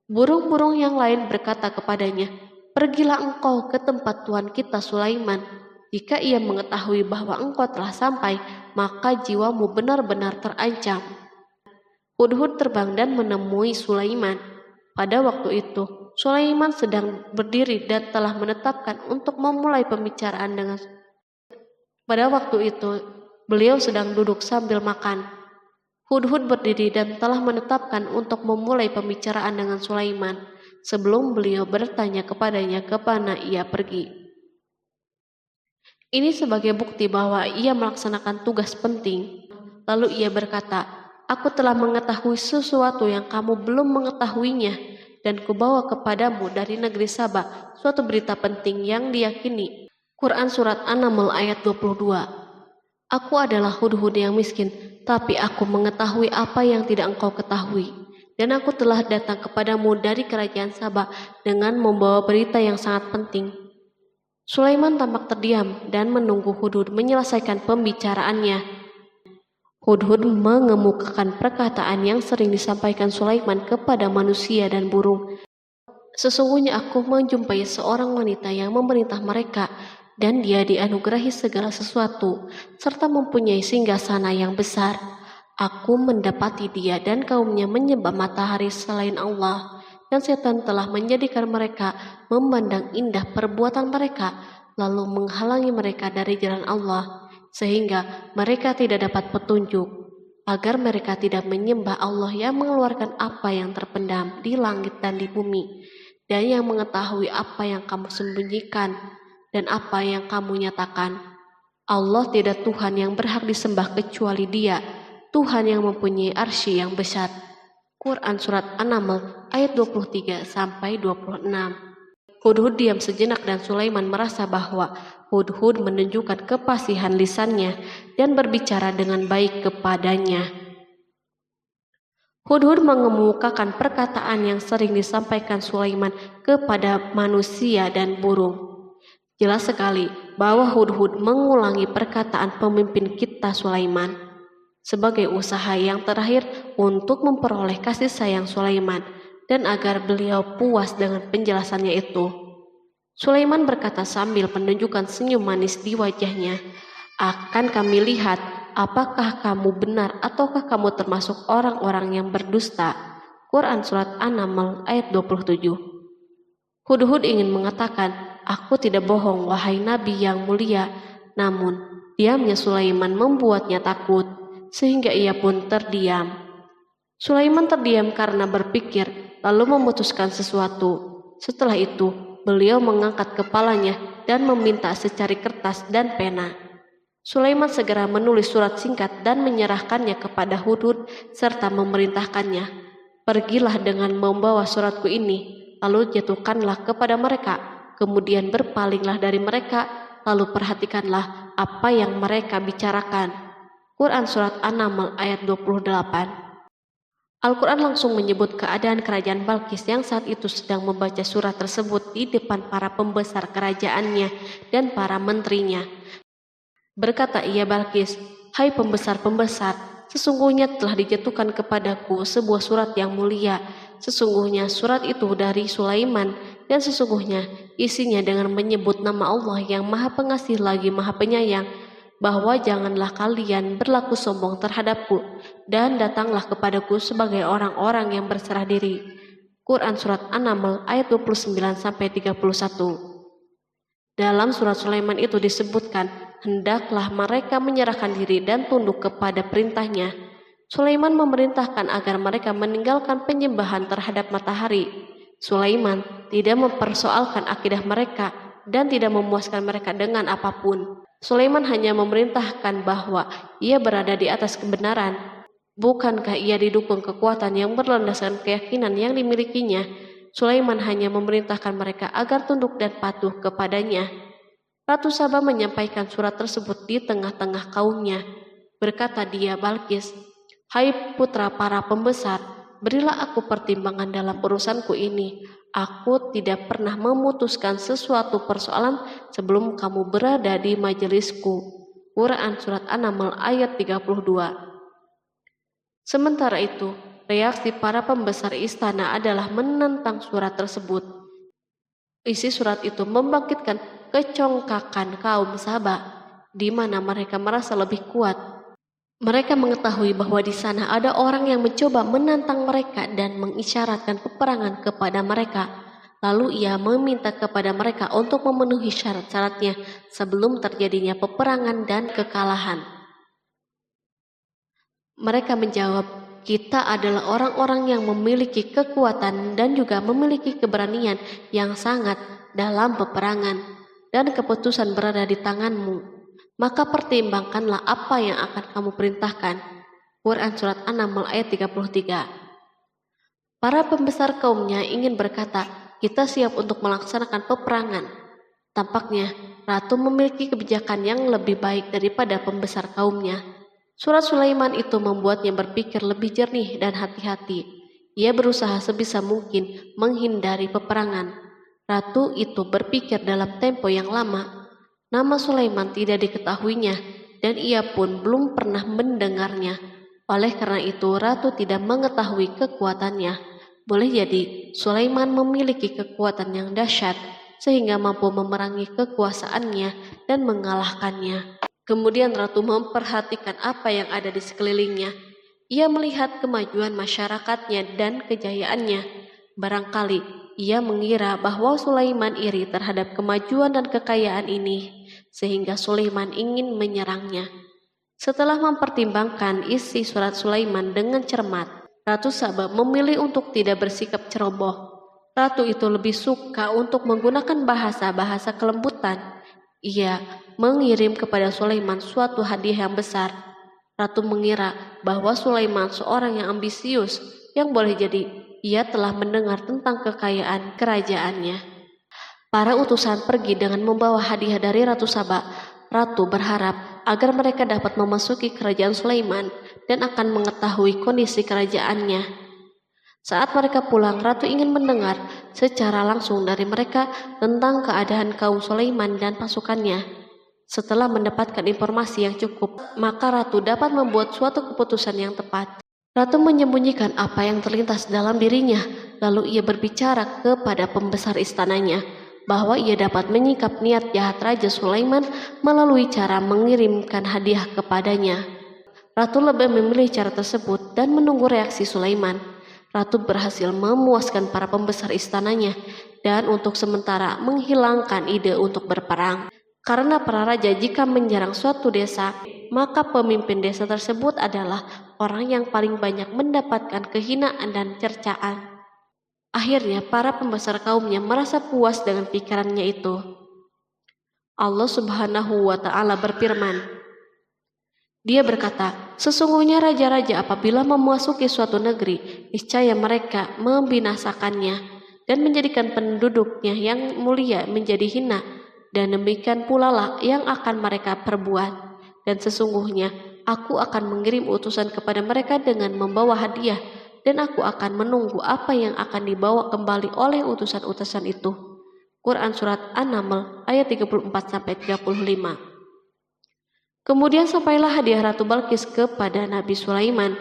Burung-burung yang lain berkata kepadanya, "Pergilah engkau ke tempat tuan kita Sulaiman. Jika ia mengetahui bahwa engkau telah sampai, maka jiwamu benar-benar terancam." Hudhud terbang dan menemui Sulaiman. Pada waktu itu, Sulaiman sedang berdiri dan telah menetapkan untuk memulai pembicaraan dengan. Pada waktu itu, beliau sedang duduk sambil makan. Hudhud berdiri dan telah menetapkan untuk memulai pembicaraan dengan Sulaiman sebelum beliau bertanya kepadanya kemana ia pergi. Ini sebagai bukti bahwa ia melaksanakan tugas penting. Lalu ia berkata, "Aku telah mengetahui sesuatu yang kamu belum mengetahuinya, dan kubawa kepadamu dari negeri Saba suatu berita penting yang diyakini." Quran Surat An-Naml ayat 22. Aku adalah Hudhud yang miskin, tapi aku mengetahui apa yang tidak engkau ketahui. Dan aku telah datang kepadamu dari kerajaan Saba dengan membawa berita yang sangat penting. Sulaiman tampak terdiam dan menunggu Hudhud menyelesaikan pembicaraannya. Hudhud mengemukakan perkataan yang sering disampaikan Sulaiman kepada manusia dan burung. Sesungguhnya aku menjumpai seorang wanita yang memerintah mereka, dan dia dianugerahi segala sesuatu, serta mempunyai singgasana yang besar. Aku mendapati dia dan kaumnya menyembah matahari selain Allah, dan setan telah menjadikan mereka memandang indah perbuatan mereka, lalu menghalangi mereka dari jalan Allah, sehingga mereka tidak dapat petunjuk, agar mereka tidak menyembah Allah yang mengeluarkan apa yang terpendam di langit dan di bumi, dan yang mengetahui apa yang kamu sembunyikan dan apa yang kamu nyatakan. Allah tidak Tuhan yang berhak disembah kecuali Dia, Tuhan yang mempunyai arsy yang besar. Quran Surat An-Naml ayat 23-26. Hudhud diam sejenak dan Sulaiman merasa bahwa Hudhud menunjukkan kefasihan lisannya dan berbicara dengan baik kepadanya. Hudhud mengemukakan perkataan yang sering disampaikan Sulaiman kepada manusia dan burung. Jelas sekali bahwa Hudhud mengulangi perkataan pemimpin kita Sulaiman sebagai usaha yang terakhir untuk memperoleh kasih sayang Sulaiman dan agar beliau puas dengan penjelasannya itu. Sulaiman berkata sambil menunjukkan senyum manis di wajahnya, "Akan kami lihat apakah kamu benar ataukah kamu termasuk orang-orang yang berdusta." Quran Surat An-Naml ayat 27. Hudhud ingin mengatakan, "Aku tidak bohong, wahai Nabi yang mulia." Namun, diamnya Sulaiman membuatnya takut, sehingga ia pun terdiam. Sulaiman terdiam karena berpikir, lalu memutuskan sesuatu. Setelah itu, beliau mengangkat kepalanya dan meminta secari kertas dan pena. Sulaiman segera menulis surat singkat dan menyerahkannya kepada Hudhud serta memerintahkannya, "Pergilah dengan membawa suratku ini, lalu jatuhkanlah kepada mereka. Kemudian berpalinglah dari mereka, lalu perhatikanlah apa yang mereka bicarakan." Quran Surat An-Naml ayat 28. Al-Quran langsung menyebut keadaan kerajaan Balqis yang saat itu sedang membaca surat tersebut di depan para pembesar kerajaannya dan para menterinya. Berkata ia Balqis, "Hai pembesar-pembesar, sesungguhnya telah dijatuhkan kepadaku sebuah surat yang mulia. Sesungguhnya surat itu dari Sulaiman, dan sesungguhnya isinya dengan menyebut nama Allah yang Maha Pengasih lagi Maha Penyayang, bahwa janganlah kalian berlaku sombong terhadapku, dan datanglah kepadaku sebagai orang-orang yang berserah diri." Quran Surat An-Naml ayat 29-31. Dalam surat Sulaiman itu disebutkan, hendaklah mereka menyerahkan diri dan tunduk kepada perintahnya. Sulaiman memerintahkan agar mereka meninggalkan penyembahan terhadap matahari. Sulaiman tidak mempersoalkan akidah mereka dan tidak memuaskan mereka dengan apapun. Sulaiman hanya memerintahkan bahwa ia berada di atas kebenaran. Bukankah ia didukung kekuatan yang berlandaskan keyakinan yang dimilikinya? Sulaiman hanya memerintahkan mereka agar tunduk dan patuh kepadanya. Ratu Saba menyampaikan surat tersebut di tengah-tengah kaumnya. Berkata dia, Balkis, "Hai putra para pembesar, berilah aku pertimbangan dalam urusanku ini. Aku tidak pernah memutuskan sesuatu persoalan sebelum kamu berada di majelisku." Quran Surat An-Naml ayat 32. Sementara itu, reaksi para pembesar istana adalah menentang surat tersebut. Isi surat itu membangkitkan kecongkakan kaum Saba, di mana mereka merasa lebih kuat. Mereka mengetahui bahwa di sana ada orang yang mencoba menantang mereka dan mengisyaratkan peperangan kepada mereka. Lalu ia meminta kepada mereka untuk memenuhi syarat-syaratnya sebelum terjadinya peperangan dan kekalahan. Mereka menjawab, "Kita adalah orang-orang yang memiliki kekuatan dan juga memiliki keberanian yang sangat dalam peperangan, dan keputusan berada di tanganmu. Maka pertimbangkanlah apa yang akan kamu perintahkan." Quran Surat An-Naml ayat 33. Para pembesar kaumnya ingin berkata, "Kita siap untuk melaksanakan peperangan." Tampaknya ratu memiliki kebijakan yang lebih baik daripada pembesar kaumnya. Surat Sulaiman itu membuatnya berpikir lebih jernih dan hati-hati. Ia berusaha sebisa mungkin menghindari peperangan. Ratu itu berpikir dalam tempo yang lama. Nama Sulaiman tidak diketahuinya, dan ia pun belum pernah mendengarnya. Oleh karena itu, ratu tidak mengetahui kekuatannya. Boleh jadi Sulaiman memiliki kekuatan yang dahsyat sehingga mampu memerangi kekuasaannya dan mengalahkannya. Kemudian ratu memperhatikan apa yang ada di sekelilingnya. Ia melihat kemajuan masyarakatnya dan kejayaannya. Barangkali ia mengira bahwa Sulaiman iri terhadap kemajuan dan kekayaan ini, sehingga Sulaiman ingin menyerangnya. Setelah mempertimbangkan isi surat Sulaiman dengan cermat, Ratu Saba memilih untuk tidak bersikap ceroboh. Ratu itu lebih suka untuk menggunakan bahasa-bahasa kelembutan. Ia mengirim kepada Sulaiman suatu hadiah yang besar. Ratu mengira bahwa Sulaiman seorang yang ambisius, yang boleh jadi ia telah mendengar tentang kekayaan kerajaannya. Para utusan pergi dengan membawa hadiah dari Ratu Saba. Ratu berharap agar mereka dapat memasuki kerajaan Sulaiman dan akan mengetahui kondisi kerajaannya. Saat mereka pulang, Ratu ingin mendengar secara langsung dari mereka tentang keadaan kaum Sulaiman dan pasukannya. Setelah mendapatkan informasi yang cukup, maka Ratu dapat membuat suatu keputusan yang tepat. Ratu menyembunyikan apa yang terlintas dalam dirinya, lalu ia berbicara kepada pembesar istananya bahwa ia dapat menyingkap niat jahat Raja Sulaiman melalui cara mengirimkan hadiah kepadanya. Ratu lebih memilih cara tersebut dan menunggu reaksi Sulaiman. Ratu berhasil memuaskan para pembesar istananya dan untuk sementara menghilangkan ide untuk berperang. Karena para raja jika menyerang suatu desa, maka pemimpin desa tersebut adalah orang yang paling banyak mendapatkan kehinaan dan cercaan. Akhirnya para pembesar kaumnya merasa puas dengan pikirannya itu. Allah Subhanahu wa Ta'ala berfirman, Dia berkata, "Sesungguhnya raja-raja apabila memasuki suatu negeri, niscaya mereka membinasakannya dan menjadikan penduduknya yang mulia menjadi hina, dan demikian pula lah yang akan mereka perbuat. Dan sesungguhnya aku akan mengirim utusan kepada mereka dengan membawa hadiah, dan aku akan menunggu apa yang akan dibawa kembali oleh utusan-utusan itu." Quran Surat An-Naml ayat 34-35. Kemudian sampailah hadiah Ratu Balkis kepada Nabi Sulaiman.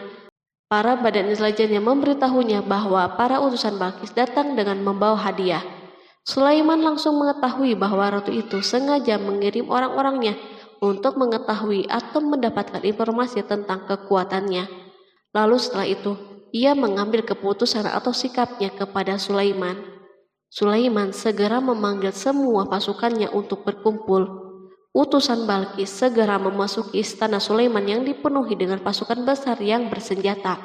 Para badan intelijennya memberitahunya bahwa para utusan Balkis datang dengan membawa hadiah. Sulaiman langsung mengetahui bahwa ratu itu sengaja mengirim orang-orangnya untuk mengetahui atau mendapatkan informasi tentang kekuatannya. Lalu setelah itu, ia mengambil keputusan atau sikapnya kepada Sulaiman. Sulaiman segera memanggil semua pasukannya untuk berkumpul. Utusan Balkis segera memasuki istana Sulaiman yang dipenuhi dengan pasukan besar yang bersenjata.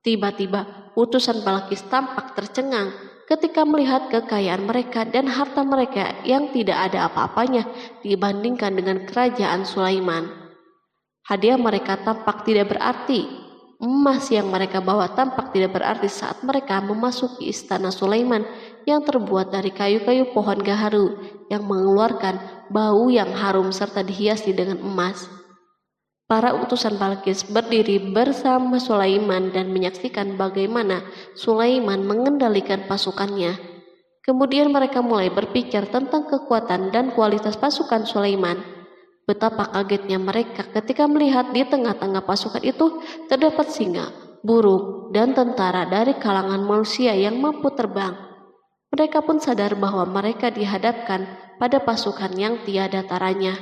Tiba-tiba, utusan Balkis tampak tercengang ketika melihat kekayaan mereka dan harta mereka yang tidak ada apa-apanya dibandingkan dengan kerajaan Sulaiman. Hadiah mereka tampak tidak berarti. Emas yang mereka bawa tampak tidak berarti saat mereka memasuki istana Sulaiman yang terbuat dari kayu-kayu pohon gaharu yang mengeluarkan bau yang harum serta dihiasi dengan emas. Para utusan Balkis berdiri bersama Sulaiman dan menyaksikan bagaimana Sulaiman mengendalikan pasukannya. Kemudian mereka mulai berpikir tentang kekuatan dan kualitas pasukan Sulaiman. Betapa kagetnya mereka ketika melihat di tengah-tengah pasukan itu terdapat singa, burung, dan tentara dari kalangan manusia yang mampu terbang. Mereka pun sadar bahwa mereka dihadapkan pada pasukan yang tiada taranya.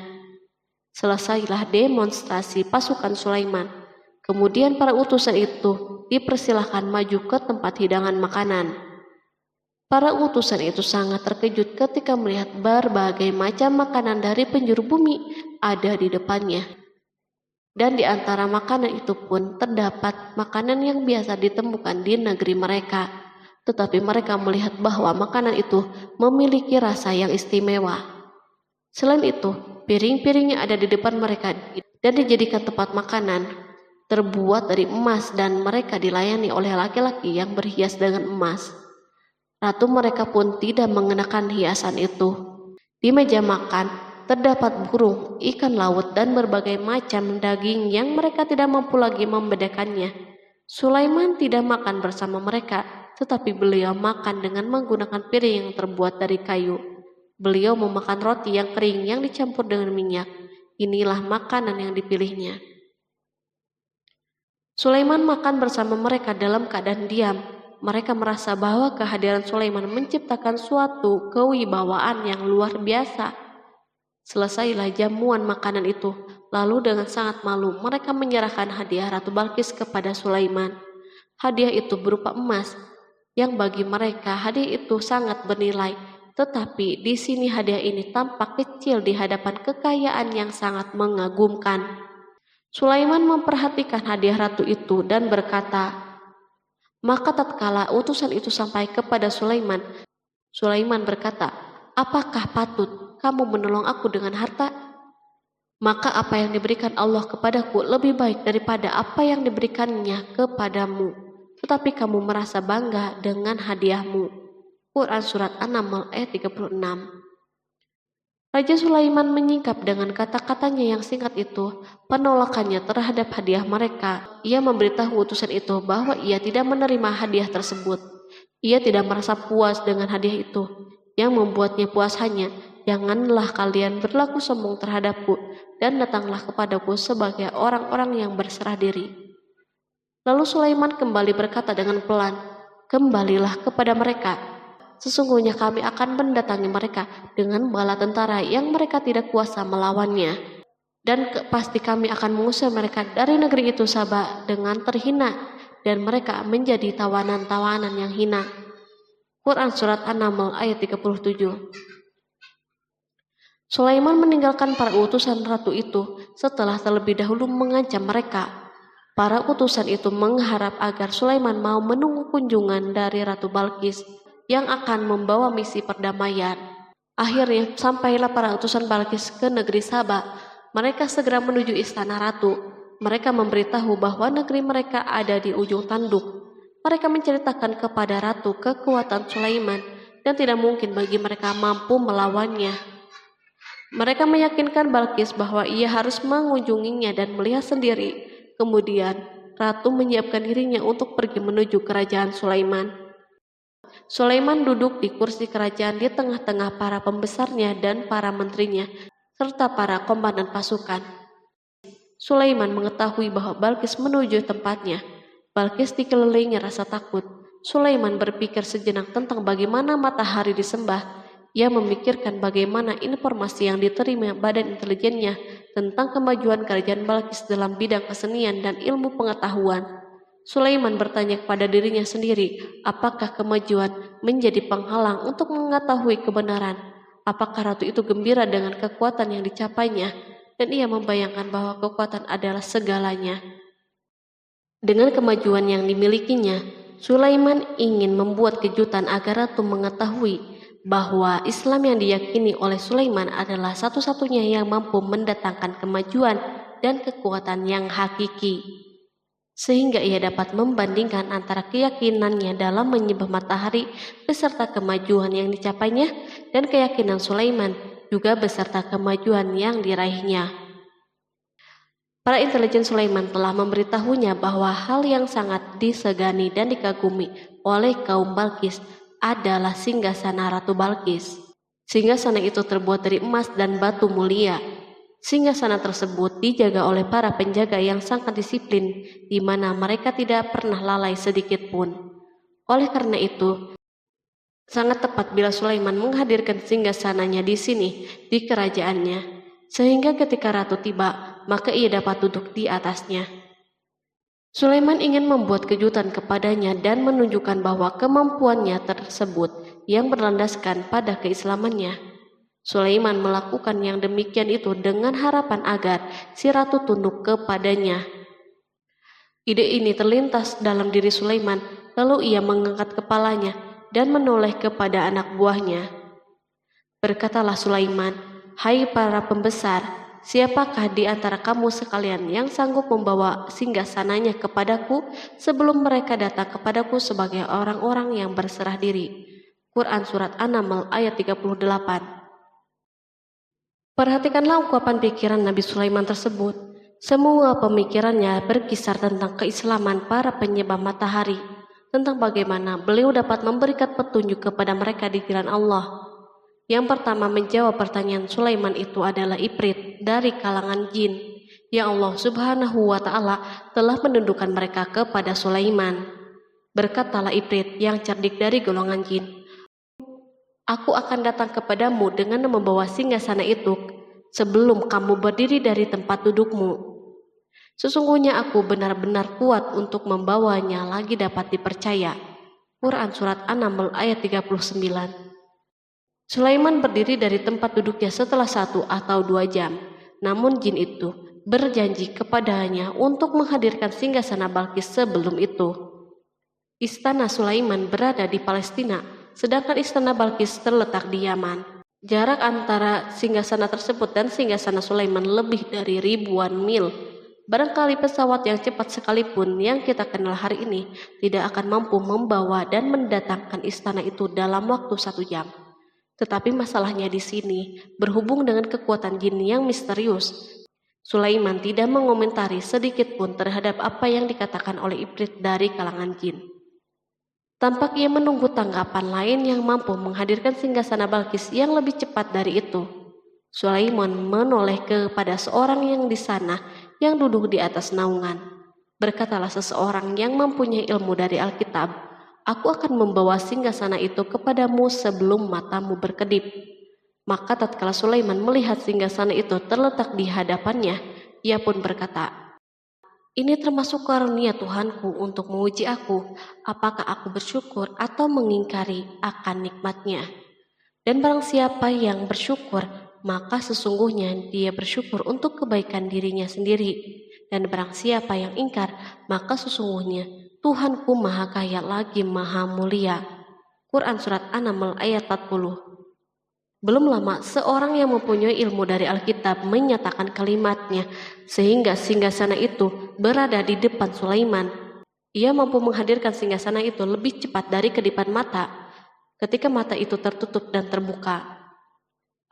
Selesailah demonstrasi pasukan Sulaiman. Kemudian para utusan itu dipersilahkan maju ke tempat hidangan makanan. Para utusan itu sangat terkejut ketika melihat berbagai macam makanan dari penjuru bumi ada di depannya. Dan di antara makanan itu pun terdapat makanan yang biasa ditemukan di negeri mereka. Tetapi mereka melihat bahwa makanan itu memiliki rasa yang istimewa. Selain itu, piring-piring yang ada di depan mereka dan dijadikan tempat makanan terbuat dari emas dan mereka dilayani oleh laki-laki yang berhias dengan emas. Ratu mereka pun tidak mengenakan hiasan itu. Di meja makan terdapat burung, ikan laut, dan berbagai macam daging yang mereka tidak mampu lagi membedakannya. Sulaiman tidak makan bersama mereka, tetapi beliau makan dengan menggunakan piring yang terbuat dari kayu. Beliau memakan roti yang kering yang dicampur dengan minyak. Inilah makanan yang dipilihnya. Sulaiman makan bersama mereka dalam keadaan diam. Mereka merasa bahwa kehadiran Sulaiman menciptakan suatu kewibawaan yang luar biasa. Selesailah jamuan makanan itu. Lalu dengan sangat malu mereka menyerahkan hadiah Ratu Balkis kepada Sulaiman. Hadiah itu berupa emas, yang bagi mereka hadiah itu sangat bernilai. Tetapi di sini hadiah ini tampak kecil di hadapan kekayaan yang sangat mengagumkan. Sulaiman memperhatikan hadiah ratu itu dan berkata, maka tatkala utusan itu sampai kepada Sulaiman, Sulaiman berkata, apakah patut kamu menolong aku dengan harta? Maka apa yang diberikan Allah kepadaku lebih baik daripada apa yang diberikannya kepadamu. Tetapi kamu merasa bangga dengan hadiahmu. Quran Surat An-Naml ayat 36. Raja Sulaiman menyingkap dengan kata-katanya yang singkat itu penolakannya terhadap hadiah mereka. Ia memberitahu utusan itu bahwa ia tidak menerima hadiah tersebut. Ia tidak merasa puas dengan hadiah itu. Yang membuatnya puas hanya, janganlah kalian berlaku sombong terhadapku dan datanglah kepadaku sebagai orang-orang yang berserah diri. Lalu Sulaiman kembali berkata dengan pelan, kembalilah kepada mereka. Sesungguhnya kami akan mendatangi mereka dengan bala tentara yang mereka tidak kuasa melawannya. Dan pasti kami akan mengusir mereka dari negeri itu Saba dengan terhina dan mereka menjadi tawanan-tawanan yang hina. Quran Surat An-Naml ayat 37. Sulaiman meninggalkan para utusan ratu itu setelah terlebih dahulu mengancam mereka. Para utusan itu mengharap agar Sulaiman mau menunggu kunjungan dari Ratu Balkis yang akan membawa misi perdamaian. Akhirnya sampailah para utusan Balkis ke negeri Saba. Mereka segera menuju istana ratu. Mereka memberitahu bahwa negeri mereka ada di ujung tanduk. Mereka menceritakan kepada ratu kekuatan Sulaiman dan tidak mungkin bagi mereka mampu melawannya. Mereka meyakinkan Balkis bahwa ia harus mengunjunginya dan melihat sendiri. Kemudian ratu menyiapkan dirinya untuk pergi menuju kerajaan Sulaiman. Sulaiman duduk di kursi kerajaan di tengah-tengah para pembesarnya dan para menterinya, serta para komandan pasukan. Sulaiman mengetahui bahwa Balkis menuju tempatnya. Balkis dikelilingi rasa takut. Sulaiman berpikir sejenak tentang bagaimana matahari disembah. Ia memikirkan bagaimana informasi yang diterima badan intelijennya tentang kemajuan kerajaan Balkis dalam bidang kesenian dan ilmu pengetahuan. Sulaiman bertanya kepada dirinya sendiri, apakah kemajuan menjadi penghalang untuk mengetahui kebenaran? Apakah ratu itu gembira dengan kekuatan yang dicapainya? Dan ia membayangkan bahwa kekuatan adalah segalanya. Dengan kemajuan yang dimilikinya, Sulaiman ingin membuat kejutan agar ratu mengetahui bahwa Islam yang diyakini oleh Sulaiman adalah satu-satunya yang mampu mendatangkan kemajuan dan kekuatan yang hakiki. sehingga ia dapat membandingkan antara keyakinannya dalam menyembah matahari beserta kemajuan yang dicapainya dan keyakinan Sulaiman juga beserta kemajuan yang diraihnya. Para intelijen Sulaiman telah memberitahunya bahwa hal yang sangat disegani dan dikagumi oleh kaum Balkis adalah singgasana Ratu Balkis. Singgasana itu terbuat dari emas dan batu mulia. Singgasana tersebut dijaga oleh para penjaga yang sangat disiplin, di mana mereka tidak pernah lalai sedikit pun. Oleh karena itu, sangat tepat bila Sulaiman menghadirkan singgasananya di sini, di kerajaannya, sehingga ketika ratu tiba, maka ia dapat duduk di atasnya. Sulaiman ingin membuat kejutan kepadanya dan menunjukkan bahwa kemampuannya tersebut yang berlandaskan pada keislamannya. Sulaiman melakukan yang demikian itu dengan harapan agar si ratu tunduk kepadanya. Ide ini terlintas dalam diri Sulaiman, lalu ia mengangkat kepalanya dan menoleh kepada anak buahnya. Berkatalah Sulaiman, "Hai para pembesar, siapakah di antara kamu sekalian yang sanggup membawa singgasananya kepadaku sebelum mereka datang kepadaku sebagai orang-orang yang berserah diri?" Quran Surat An-Naml ayat 38. Perhatikanlah ungkapan pikiran Nabi Sulaiman tersebut. Semua pemikirannya berkisar tentang keislaman para penyembah matahari, tentang bagaimana beliau dapat memberikan petunjuk kepada mereka di jalan Allah. Yang pertama menjawab pertanyaan Sulaiman itu adalah Ifrit dari kalangan jin, yang Allah Subhanahu wa Ta'ala telah menundukkan mereka kepada Sulaiman. Berkatalah Ifrit yang cerdik dari golongan jin, "Aku akan datang kepadamu dengan membawa singgasana itu sebelum kamu berdiri dari tempat dudukmu. Sesungguhnya aku benar-benar kuat untuk membawanya lagi dapat dipercaya." Quran Surat An-Naml ayat 39. Sulaiman berdiri dari tempat duduknya setelah 1 atau 2 jam. Namun jin itu berjanji kepadanya untuk menghadirkan singgasana Balkis sebelum itu. Istana Sulaiman berada di Palestina, sedangkan istana Balkis terletak di Yaman. Jarak antara singgasana tersebut dan singgasana Sulaiman lebih dari ribuan mil. Barangkali pesawat yang cepat sekalipun yang kita kenal hari ini tidak akan mampu membawa dan mendatangkan istana itu dalam waktu 1 jam. Tetapi masalahnya di sini berhubung dengan kekuatan jin yang misterius. Sulaiman tidak mengomentari sedikit pun terhadap apa yang dikatakan oleh Ifrit dari kalangan jin. Tampak ia menunggu tanggapan lain yang mampu menghadirkan singgasana Balkis yang lebih cepat dari itu. Sulaiman menoleh kepada seorang yang di sana yang duduk di atas naungan. Berkatalah seseorang yang mempunyai ilmu dari Alkitab, "Aku akan membawa singgasana itu kepadamu sebelum matamu berkedip." Maka tatkala Sulaiman melihat singgasana itu terletak di hadapannya, ia pun berkata, "Ini termasuk karunia Tuhanku untuk menguji aku, apakah aku bersyukur atau mengingkari akan nikmatnya. Dan barang siapa yang bersyukur, maka sesungguhnya dia bersyukur untuk kebaikan dirinya sendiri. Dan barang siapa yang ingkar, maka sesungguhnya Tuhanku maha kaya lagi maha mulia." Quran Surat An-Naml ayat 40. Belum lama, seorang yang mempunyai ilmu dari Alkitab menyatakan kalimatnya, sehingga singgasana itu berada di depan Sulaiman. Ia mampu menghadirkan singgasana itu lebih cepat dari kedipan mata, ketika mata itu tertutup dan terbuka.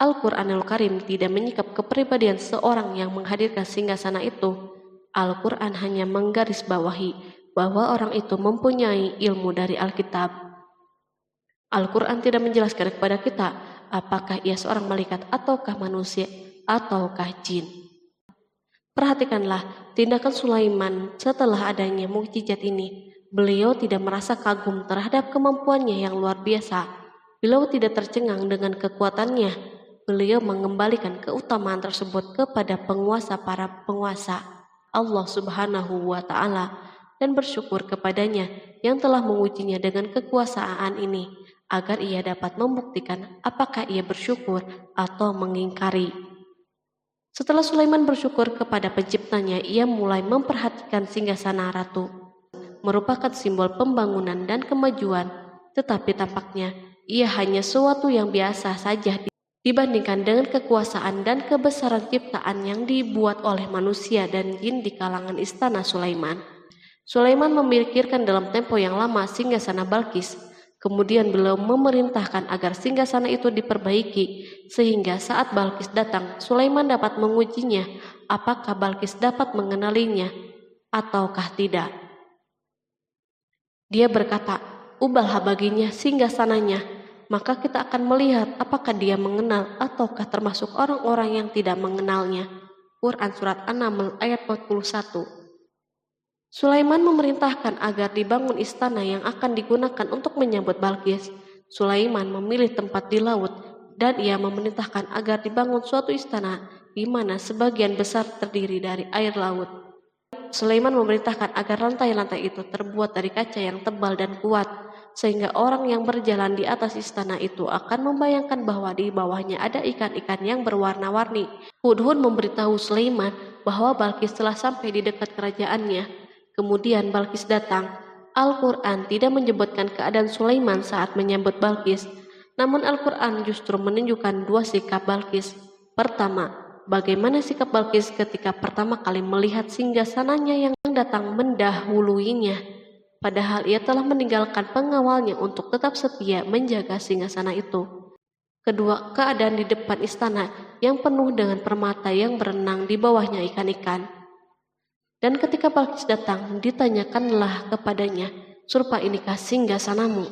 Al-Quranul Karim tidak menyikap kepribadian seorang yang menghadirkan singgasana itu. Al-Quran hanya menggarisbawahi bahwa orang itu mempunyai ilmu dari Alkitab. Al-Quran tidak menjelaskan kepada kita apakah ia seorang malaikat ataukah manusia ataukah jin. Perhatikanlah tindakan Sulaiman setelah adanya mukjizat ini. Beliau tidak merasa kagum terhadap kemampuannya yang luar biasa. Beliau tidak tercengang dengan kekuatannya. Beliau mengembalikan keutamaan tersebut kepada penguasa para penguasa, Allah Subhanahu wa Ta'ala, dan bersyukur kepadanya yang telah mengujinya dengan kekuasaan ini, agar ia dapat membuktikan apakah ia bersyukur atau mengingkari. Setelah Sulaiman bersyukur kepada penciptanya, ia mulai memperhatikan singgasana ratu. Merupakan simbol pembangunan dan kemajuan, tetapi tampaknya ia hanya sesuatu yang biasa saja dibandingkan dengan kekuasaan dan kebesaran ciptaan yang dibuat oleh manusia dan jin di kalangan istana Sulaiman. Sulaiman memikirkan dalam tempo yang lama singgasana Balkis. Kemudian beliau memerintahkan agar singgasana itu diperbaiki, sehingga saat Balkis datang, Sulaiman dapat mengujinya apakah Balkis dapat mengenalinya ataukah tidak. Dia berkata, "Ubahlah baginya singgasananya, maka kita akan melihat apakah dia mengenal ataukah termasuk orang-orang yang tidak mengenalnya." Quran Surat An-Naml ayat 41. Sulaiman memerintahkan agar dibangun istana yang akan digunakan untuk menyambut Balkis. Sulaiman memilih tempat di laut dan ia memerintahkan agar dibangun suatu istana di mana sebagian besar terdiri dari air laut. Sulaiman memerintahkan agar lantai-lantai itu terbuat dari kaca yang tebal dan kuat, sehingga orang yang berjalan di atas istana itu akan membayangkan bahwa di bawahnya ada ikan-ikan yang berwarna-warni. Hudhud memberitahu Sulaiman bahwa Balkis telah sampai di dekat kerajaannya. Kemudian Balkis datang. Al-Quran tidak menyebutkan keadaan Sulaiman saat menyambut Balkis, namun Al-Quran justru menunjukkan dua sikap Balkis. Pertama, bagaimana sikap Balkis ketika pertama kali melihat singgasananya yang datang mendahuluinya, padahal ia telah meninggalkan pengawalnya untuk tetap setia menjaga singgasana itu. Kedua, keadaan di depan istana yang penuh dengan permata yang berenang di bawahnya ikan-ikan. Dan ketika Balkis datang, ditanyakanlah kepadanya, "Serupa inikah singgasanamu?"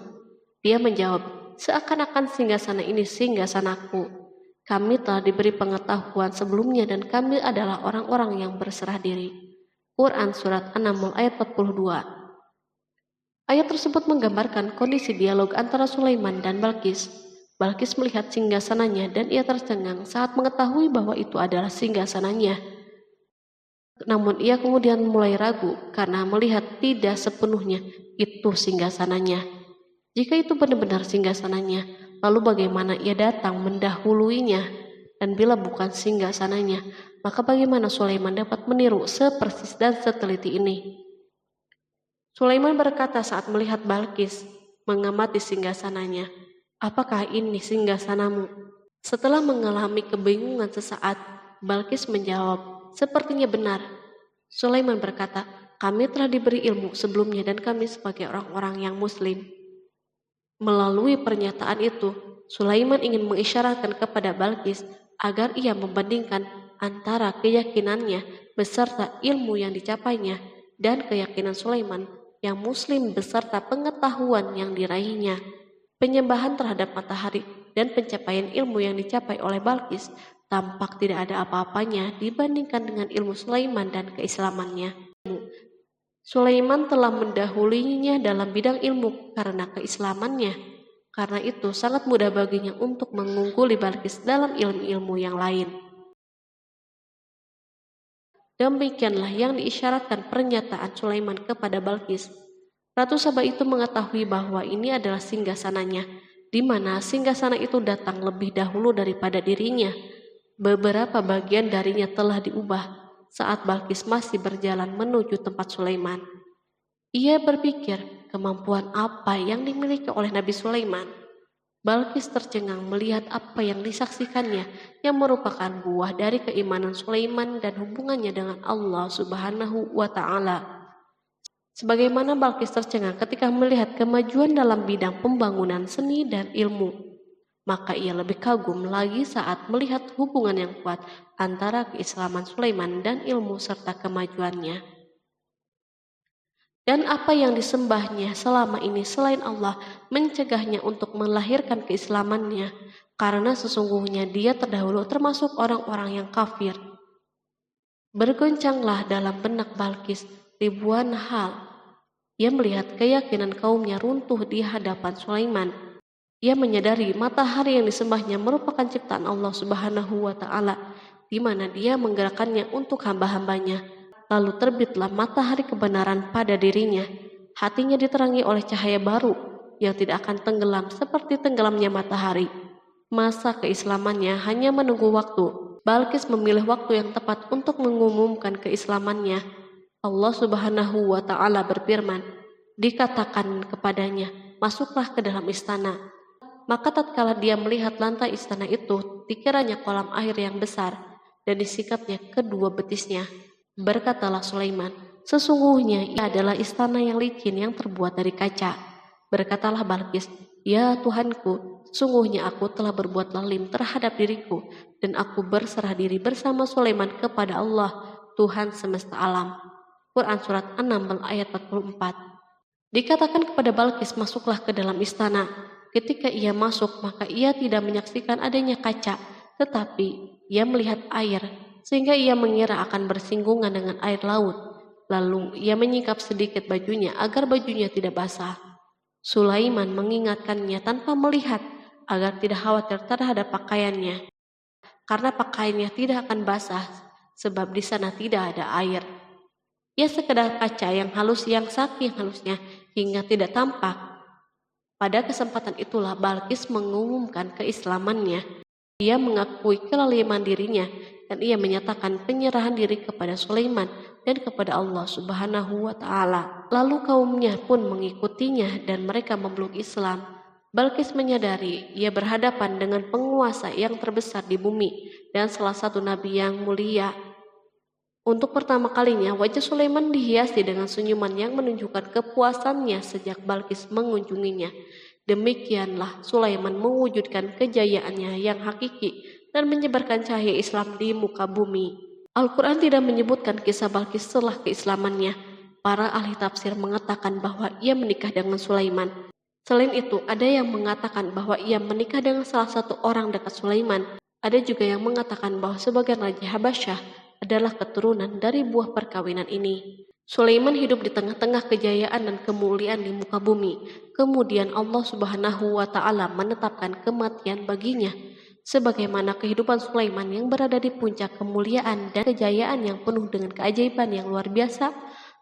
Dia menjawab, "Seakan-akan singgasana ini singgasanaku. Kami telah diberi pengetahuan sebelumnya dan kami adalah orang-orang yang berserah diri." Quran Surat An-Naml ayat 42. Ayat tersebut menggambarkan kondisi dialog antara Sulaiman dan Balkis. Balkis melihat singgasananya dan ia tercengang saat mengetahui bahwa itu adalah singgasananya. Namun ia kemudian mulai ragu karena melihat tidak sepenuhnya itu singgasananya. Jika itu benar-benar singgasananya, lalu bagaimana ia datang mendahuluinya? Dan bila bukan singgasananya, maka bagaimana Sulaiman dapat meniru sepersis dan seteliti ini? Sulaiman berkata saat melihat Balkis mengamati singgasananya, "Apakah ini singgasanamu?" Setelah mengalami kebingungan sesaat, Balkis menjawab, "Sepertinya benar." Sulaiman berkata, "Kami telah diberi ilmu sebelumnya dan kami sebagai orang-orang yang muslim." Melalui pernyataan itu, Sulaiman ingin mengisyaratkan kepada Balkis agar ia membandingkan antara keyakinannya beserta ilmu yang dicapainya dan keyakinan Sulaiman yang muslim beserta pengetahuan yang diraihnya. Penyembahan terhadap matahari dan pencapaian ilmu yang dicapai oleh Balkis tampak tidak ada apa-apanya dibandingkan dengan ilmu Sulaiman dan keislamannya. Sulaiman telah mendahulinya dalam bidang ilmu karena keislamannya. Karena itu sangat mudah baginya untuk mengungguli Balkis dalam ilmu-ilmu yang lain. Demikianlah yang diisyaratkan pernyataan Sulaiman kepada Balkis. Ratu Saba itu mengetahui bahwa ini adalah singgasananya, di mana singgasana itu datang lebih dahulu daripada dirinya. Beberapa bagian darinya telah diubah saat Balkis masih berjalan menuju tempat Sulaiman. Ia berpikir kemampuan apa yang dimiliki oleh Nabi Sulaiman. Balkis tercengang melihat apa yang disaksikannya yang merupakan buah dari keimanan Sulaiman dan hubungannya dengan Allah Subhanahu wa Ta'ala. Sebagaimana Balkis tercengang ketika melihat kemajuan dalam bidang pembangunan seni dan ilmu, maka ia lebih kagum lagi saat melihat hubungan yang kuat antara keislaman Sulaiman dan ilmu serta kemajuannya. Dan apa yang disembahnya selama ini selain Allah mencegahnya untuk melahirkan keislamannya, karena sesungguhnya dia terdahulu termasuk orang-orang yang kafir. Bergoncanglah dalam benak Balkis ribuan hal. Ia melihat keyakinan kaumnya runtuh di hadapan Sulaiman. Ia menyadari matahari yang disembahnya merupakan ciptaan Allah Subhanahu wa Ta'ala, di mana dia menggerakkannya untuk hamba-hambanya. Lalu terbitlah matahari kebenaran pada dirinya. Hatinya diterangi oleh cahaya baru yang tidak akan tenggelam seperti tenggelamnya matahari. Masa keislamannya hanya menunggu waktu. Balkis memilih waktu yang tepat untuk mengumumkan keislamannya. Allah Subhanahu wa Ta'ala berfirman, dikatakan kepadanya, "Masuklah ke dalam istana." Maka tatkala dia melihat lantai istana itu, dikiranya kolam air yang besar dan disikapnya kedua betisnya. Berkatalah Sulaiman, Sesungguhnya ia adalah istana yang licin yang terbuat dari kaca. Berkatalah Balqis, "Ya Tuhanku, sesungguhnya aku telah berbuat zalim terhadap diriku, dan aku berserah diri bersama Sulaiman kepada Allah, Tuhan semesta alam." Quran Surat 6 ayat 44. Dikatakan kepada Balqis, masuklah ke dalam istana. Ketika ia masuk, maka ia tidak menyaksikan adanya kaca, tetapi ia melihat air, sehingga ia mengira akan bersinggungan dengan air laut. Lalu ia menyingkap sedikit bajunya agar bajunya tidak basah. Sulaiman mengingatkannya tanpa melihat agar tidak khawatir terhadap pakaiannya, karena pakaiannya tidak akan basah sebab di sana tidak ada air. Ia sekedar kaca yang halus yang saking halusnya hingga tidak tampak. Pada kesempatan itulah Balqis mengumumkan keislamannya. Ia mengakui kelaliman dirinya dan ia menyatakan penyerahan diri kepada Sulaiman dan kepada Allah Subhanahu wa Ta'ala. Lalu kaumnya pun mengikutinya dan mereka memeluk Islam. Balqis menyadari ia berhadapan dengan penguasa yang terbesar di bumi dan salah satu nabi yang mulia. Untuk pertama kalinya wajah Sulaiman dihiasi dengan senyuman yang menunjukkan kepuasannya sejak Balqis mengunjunginya. Demikianlah Sulaiman mewujudkan kejayaannya yang hakiki dan menyebarkan cahaya Islam di muka bumi. Al-Quran tidak menyebutkan kisah Balqis setelah keislamannya. Para ahli tafsir mengatakan bahwa ia menikah dengan Sulaiman. Selain itu, ada yang mengatakan bahwa ia menikah dengan salah satu orang dekat Sulaiman. Ada juga yang mengatakan bahwa sebagian Raja Habasyah adalah keturunan dari buah perkawinan ini. Sulaiman hidup di tengah-tengah kejayaan dan kemuliaan di muka bumi. Kemudian Allah Subhanahu wa Ta'ala menetapkan kematian baginya. Sebagaimana kehidupan Sulaiman yang berada di puncak kemuliaan dan kejayaan yang penuh dengan keajaiban yang luar biasa,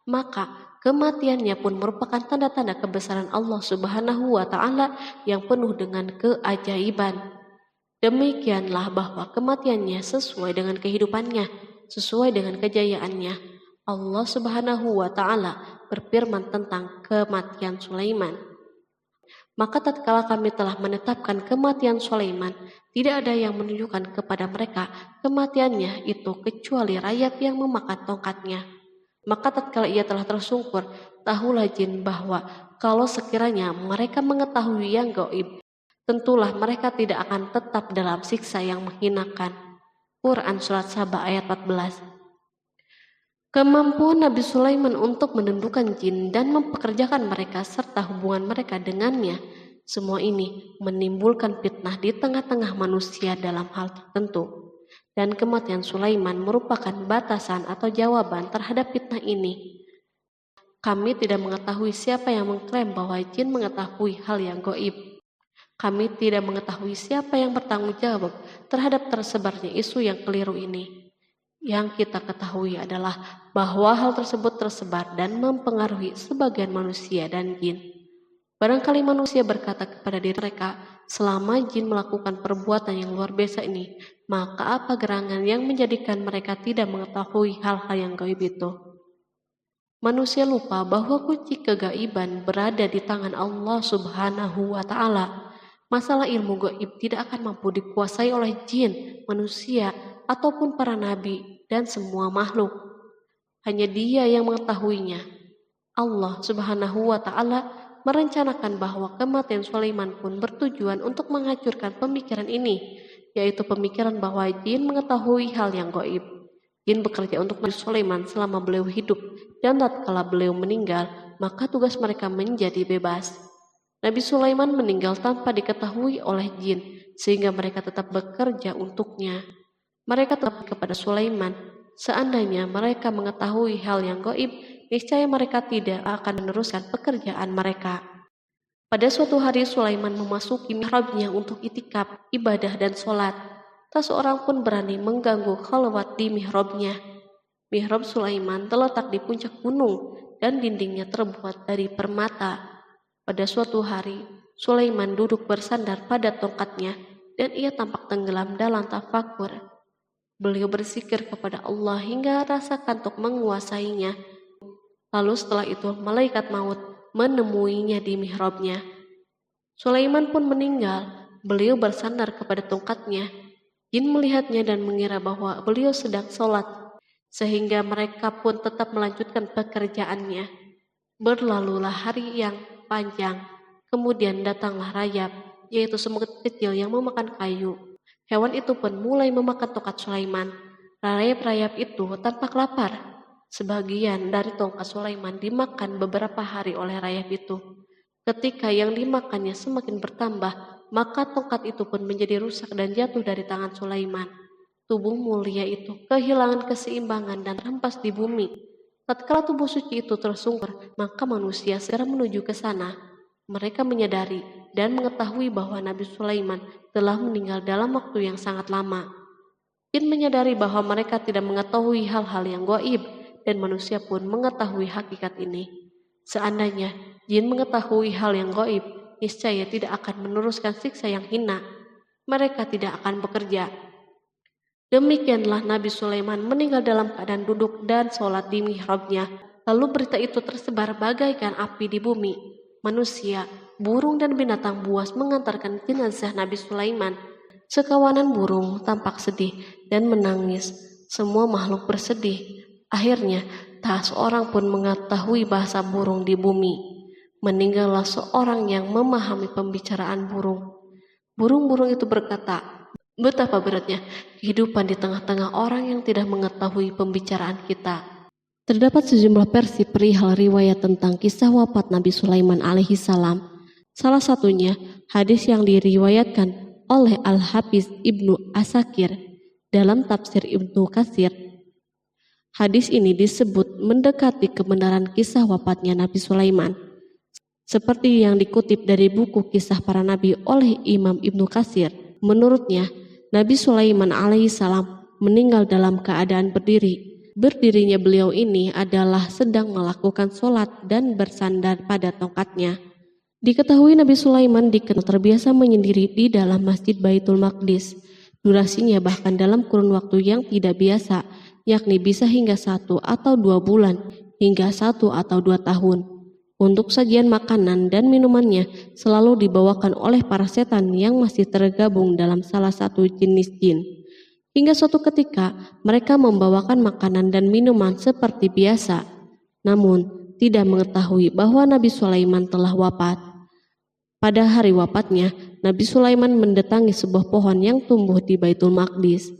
maka kematiannya pun merupakan tanda-tanda kebesaran Allah Subhanahu wa Ta'ala yang penuh dengan keajaiban. Demikianlah bahwa kematiannya sesuai dengan kehidupannya, sesuai dengan kejayaannya. Allah Subhanahu wa Ta'ala berfirman tentang kematian Sulaiman. Maka tatkala kami telah menetapkan kematian Sulaiman, tidak ada yang menunjukkan kepada mereka kematiannya itu kecuali rayap yang memakan tongkatnya. Maka tatkala ia telah tersungkur, tahulah jin bahwa kalau sekiranya mereka mengetahui yang gaib, tentulah mereka tidak akan tetap dalam siksa yang menghinakan. Quran Surat Saba ayat 14. Kemampuan Nabi Sulaiman untuk menundukkan jin dan mempekerjakan mereka serta hubungan mereka dengannya, semua ini menimbulkan fitnah di tengah-tengah manusia dalam hal tertentu. Dan kematian Sulaiman merupakan batasan atau jawaban terhadap fitnah ini. Kami tidak mengetahui siapa yang mengklaim bahwa jin mengetahui hal yang gaib. Kami tidak mengetahui siapa yang bertanggung jawab terhadap tersebarnya isu yang keliru ini. Yang kita ketahui adalah bahwa hal tersebut tersebar dan mempengaruhi sebagian manusia dan jin. Barangkali manusia berkata kepada diri mereka, selama jin melakukan perbuatan yang luar biasa ini, maka apa gerangan yang menjadikan mereka tidak mengetahui hal-hal yang gaib itu? Manusia lupa bahwa kunci kegaiban berada di tangan Allah Subhanahu wa Ta'ala. Masalah ilmu gaib tidak akan mampu dikuasai oleh jin, manusia, ataupun para nabi dan semua makhluk. Hanya Dia yang mengetahuinya. Allah Subhanahu wa Ta'ala merencanakan bahwa kematian Sulaiman pun bertujuan untuk menghancurkan pemikiran ini, yaitu pemikiran bahwa jin mengetahui hal yang gaib. Jin bekerja untuk Nabi Sulaiman selama beliau hidup, dan tatkala beliau meninggal, maka tugas mereka menjadi bebas. Nabi Sulaiman meninggal tanpa diketahui oleh jin, sehingga mereka tetap bekerja untuknya. Mereka tetap kepada Sulaiman. Seandainya mereka mengetahui hal yang gaib, niscaya mereka tidak akan meneruskan pekerjaan mereka. Pada suatu hari Sulaiman memasuki mihrabnya untuk itikaf, ibadah dan sholat. Tak seorang pun berani mengganggu khalwat di mihrabnya. Mihrab Sulaiman terletak di puncak gunung dan dindingnya terbuat dari permata. Pada suatu hari, Sulaiman duduk bersandar pada tongkatnya dan ia tampak tenggelam dalam tafakur. Beliau berzikir kepada Allah hingga rasa kantuk menguasainya. Lalu setelah itu malaikat maut menemuinya di mihrabnya. Sulaiman pun meninggal. Beliau bersandar kepada tongkatnya. Jin melihatnya dan mengira bahwa beliau sedang sholat. sehingga mereka pun tetap melanjutkan pekerjaannya. Berlalulah hari yang panjang, kemudian datanglah rayap, yaitu semut kecil yang memakan kayu. Hewan itu pun mulai memakan tongkat Sulaiman. Rayap-rayap itu tampak lapar. Sebagian dari tongkat Sulaiman dimakan beberapa hari oleh rayap itu. Ketika yang dimakannya semakin bertambah, maka tongkat itu pun menjadi rusak dan jatuh dari tangan Sulaiman. Tubuh mulia itu kehilangan keseimbangan dan terhempas di bumi. Tatkala tubuh suci itu tersungkur, maka manusia segera menuju ke sana. Mereka menyadari dan mengetahui bahwa Nabi Sulaiman telah meninggal dalam waktu yang sangat lama. Jin menyadari bahwa mereka tidak mengetahui hal-hal yang gaib, dan manusia pun mengetahui hakikat ini. Seandainya jin mengetahui hal yang gaib, niscaya tidak akan meneruskan siksa yang hina. Mereka tidak akan bekerja. Demikianlah Nabi Sulaiman meninggal dalam keadaan duduk dan sholat di mihrabnya. Lalu berita itu tersebar bagaikan api di bumi. Manusia, burung dan binatang buas mengantarkan jenazah Nabi Sulaiman. Sekawanan burung tampak sedih dan menangis. Semua makhluk bersedih. Akhirnya, tak seorang pun mengetahui bahasa burung di bumi. Meninggallah seorang yang memahami pembicaraan burung. Burung-burung itu berkata, "Betapa beratnya kehidupan di tengah-tengah orang yang tidak mengetahui pembicaraan kita." Terdapat sejumlah versi perihal riwayat tentang kisah wafat Nabi Sulaiman alaihi salam. Salah satunya hadis yang diriwayatkan oleh Al-Hafiz Ibnu Asakir dalam tafsir Ibnu Katsir. Hadis ini disebut mendekati kebenaran kisah wafatnya Nabi Sulaiman. Seperti yang dikutip dari buku Kisah Para Nabi oleh Imam Ibnu Katsir. Menurutnya, Nabi Sulaiman alaihissalam meninggal dalam keadaan berdiri. Berdirinya beliau ini adalah sedang melakukan sholat dan bersandar pada tongkatnya. Diketahui Nabi Sulaiman dikenal terbiasa menyendiri di dalam Masjid Baitul Maqdis. Durasinya bahkan dalam kurun waktu yang tidak biasa, yakni bisa hingga 1 atau 2 bulan, hingga 1 atau 2 tahun. Untuk sajian makanan dan minumannya selalu dibawakan oleh para setan yang masih tergabung dalam salah satu jenis jin. Hingga suatu ketika mereka membawakan makanan dan minuman seperti biasa, namun tidak mengetahui bahwa Nabi Sulaiman telah wafat. Pada hari wafatnya, Nabi Sulaiman mendatangi sebuah pohon yang tumbuh di Baitul Maqdis.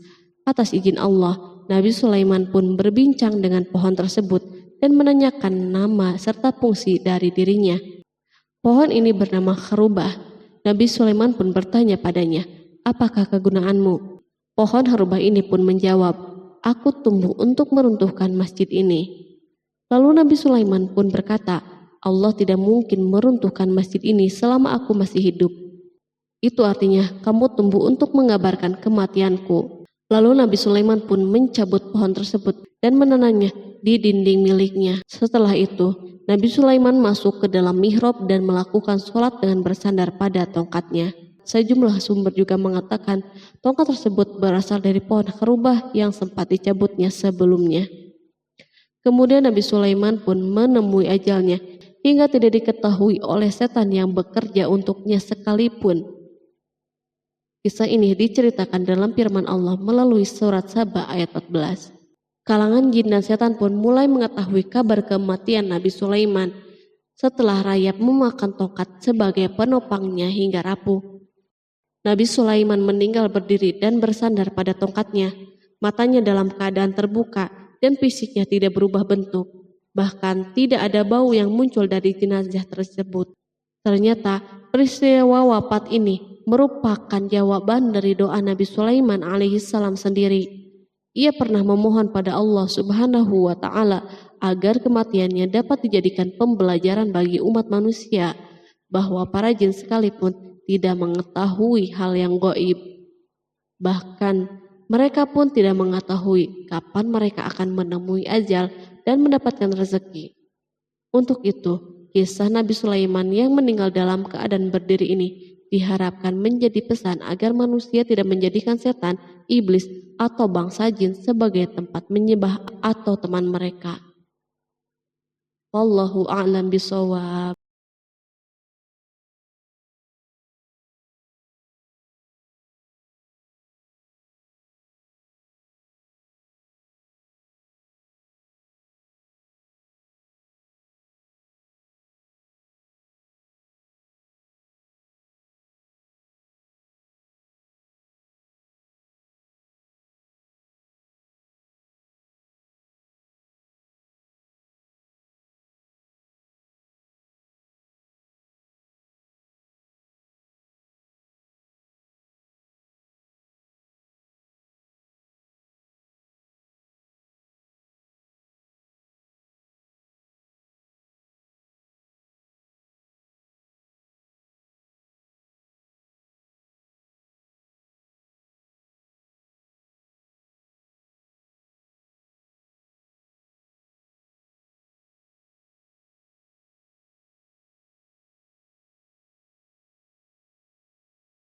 Atas izin Allah, Nabi Sulaiman pun berbincang dengan pohon tersebut dan menanyakan nama serta fungsi dari dirinya. Pohon ini bernama Kharubah. Nabi Sulaiman pun bertanya padanya, "Apakah kegunaanmu?" Pohon Kharubah ini pun menjawab, "Aku tumbuh untuk meruntuhkan masjid ini." Lalu Nabi Sulaiman pun berkata, "Allah tidak mungkin meruntuhkan masjid ini selama aku masih hidup. Itu artinya kamu tumbuh untuk mengabarkan kematianku." Lalu Nabi Sulaiman pun mencabut pohon tersebut dan menanamnya di dinding miliknya. Setelah itu, Nabi Sulaiman masuk ke dalam mihrab dan melakukan sholat dengan bersandar pada tongkatnya. Sejumlah sumber juga mengatakan tongkat tersebut berasal dari pohon Kharubah yang sempat dicabutnya sebelumnya. Kemudian Nabi Sulaiman pun menemui ajalnya hingga tidak diketahui oleh setan yang bekerja untuknya sekalipun. Kisah ini diceritakan dalam firman Allah melalui surat Saba ayat 14. Kalangan jin dan setan pun mulai mengetahui kabar kematian Nabi Sulaiman setelah rayap memakan tongkat sebagai penopangnya hingga rapuh. Nabi Sulaiman meninggal berdiri dan bersandar pada tongkatnya. Matanya dalam keadaan terbuka dan fisiknya tidak berubah bentuk. Bahkan tidak ada bau yang muncul dari jenazah tersebut. Ternyata peristiwa wafat ini merupakan jawaban dari doa Nabi Sulaiman alaihissalam sendiri. Ia pernah memohon pada Allah Subhanahu wa Ta'ala agar kematiannya dapat dijadikan pembelajaran bagi umat manusia, bahwa para jin sekalipun tidak mengetahui hal yang gaib. Bahkan mereka pun tidak mengetahui kapan mereka akan menemui ajal dan mendapatkan rezeki. Untuk itu, kisah Nabi Sulaiman yang meninggal dalam keadaan berdiri ini diharapkan menjadi pesan agar manusia tidak menjadikan setan, iblis, atau bangsa jin sebagai tempat menyembah atau teman mereka. Wallahu a'lam bishawab.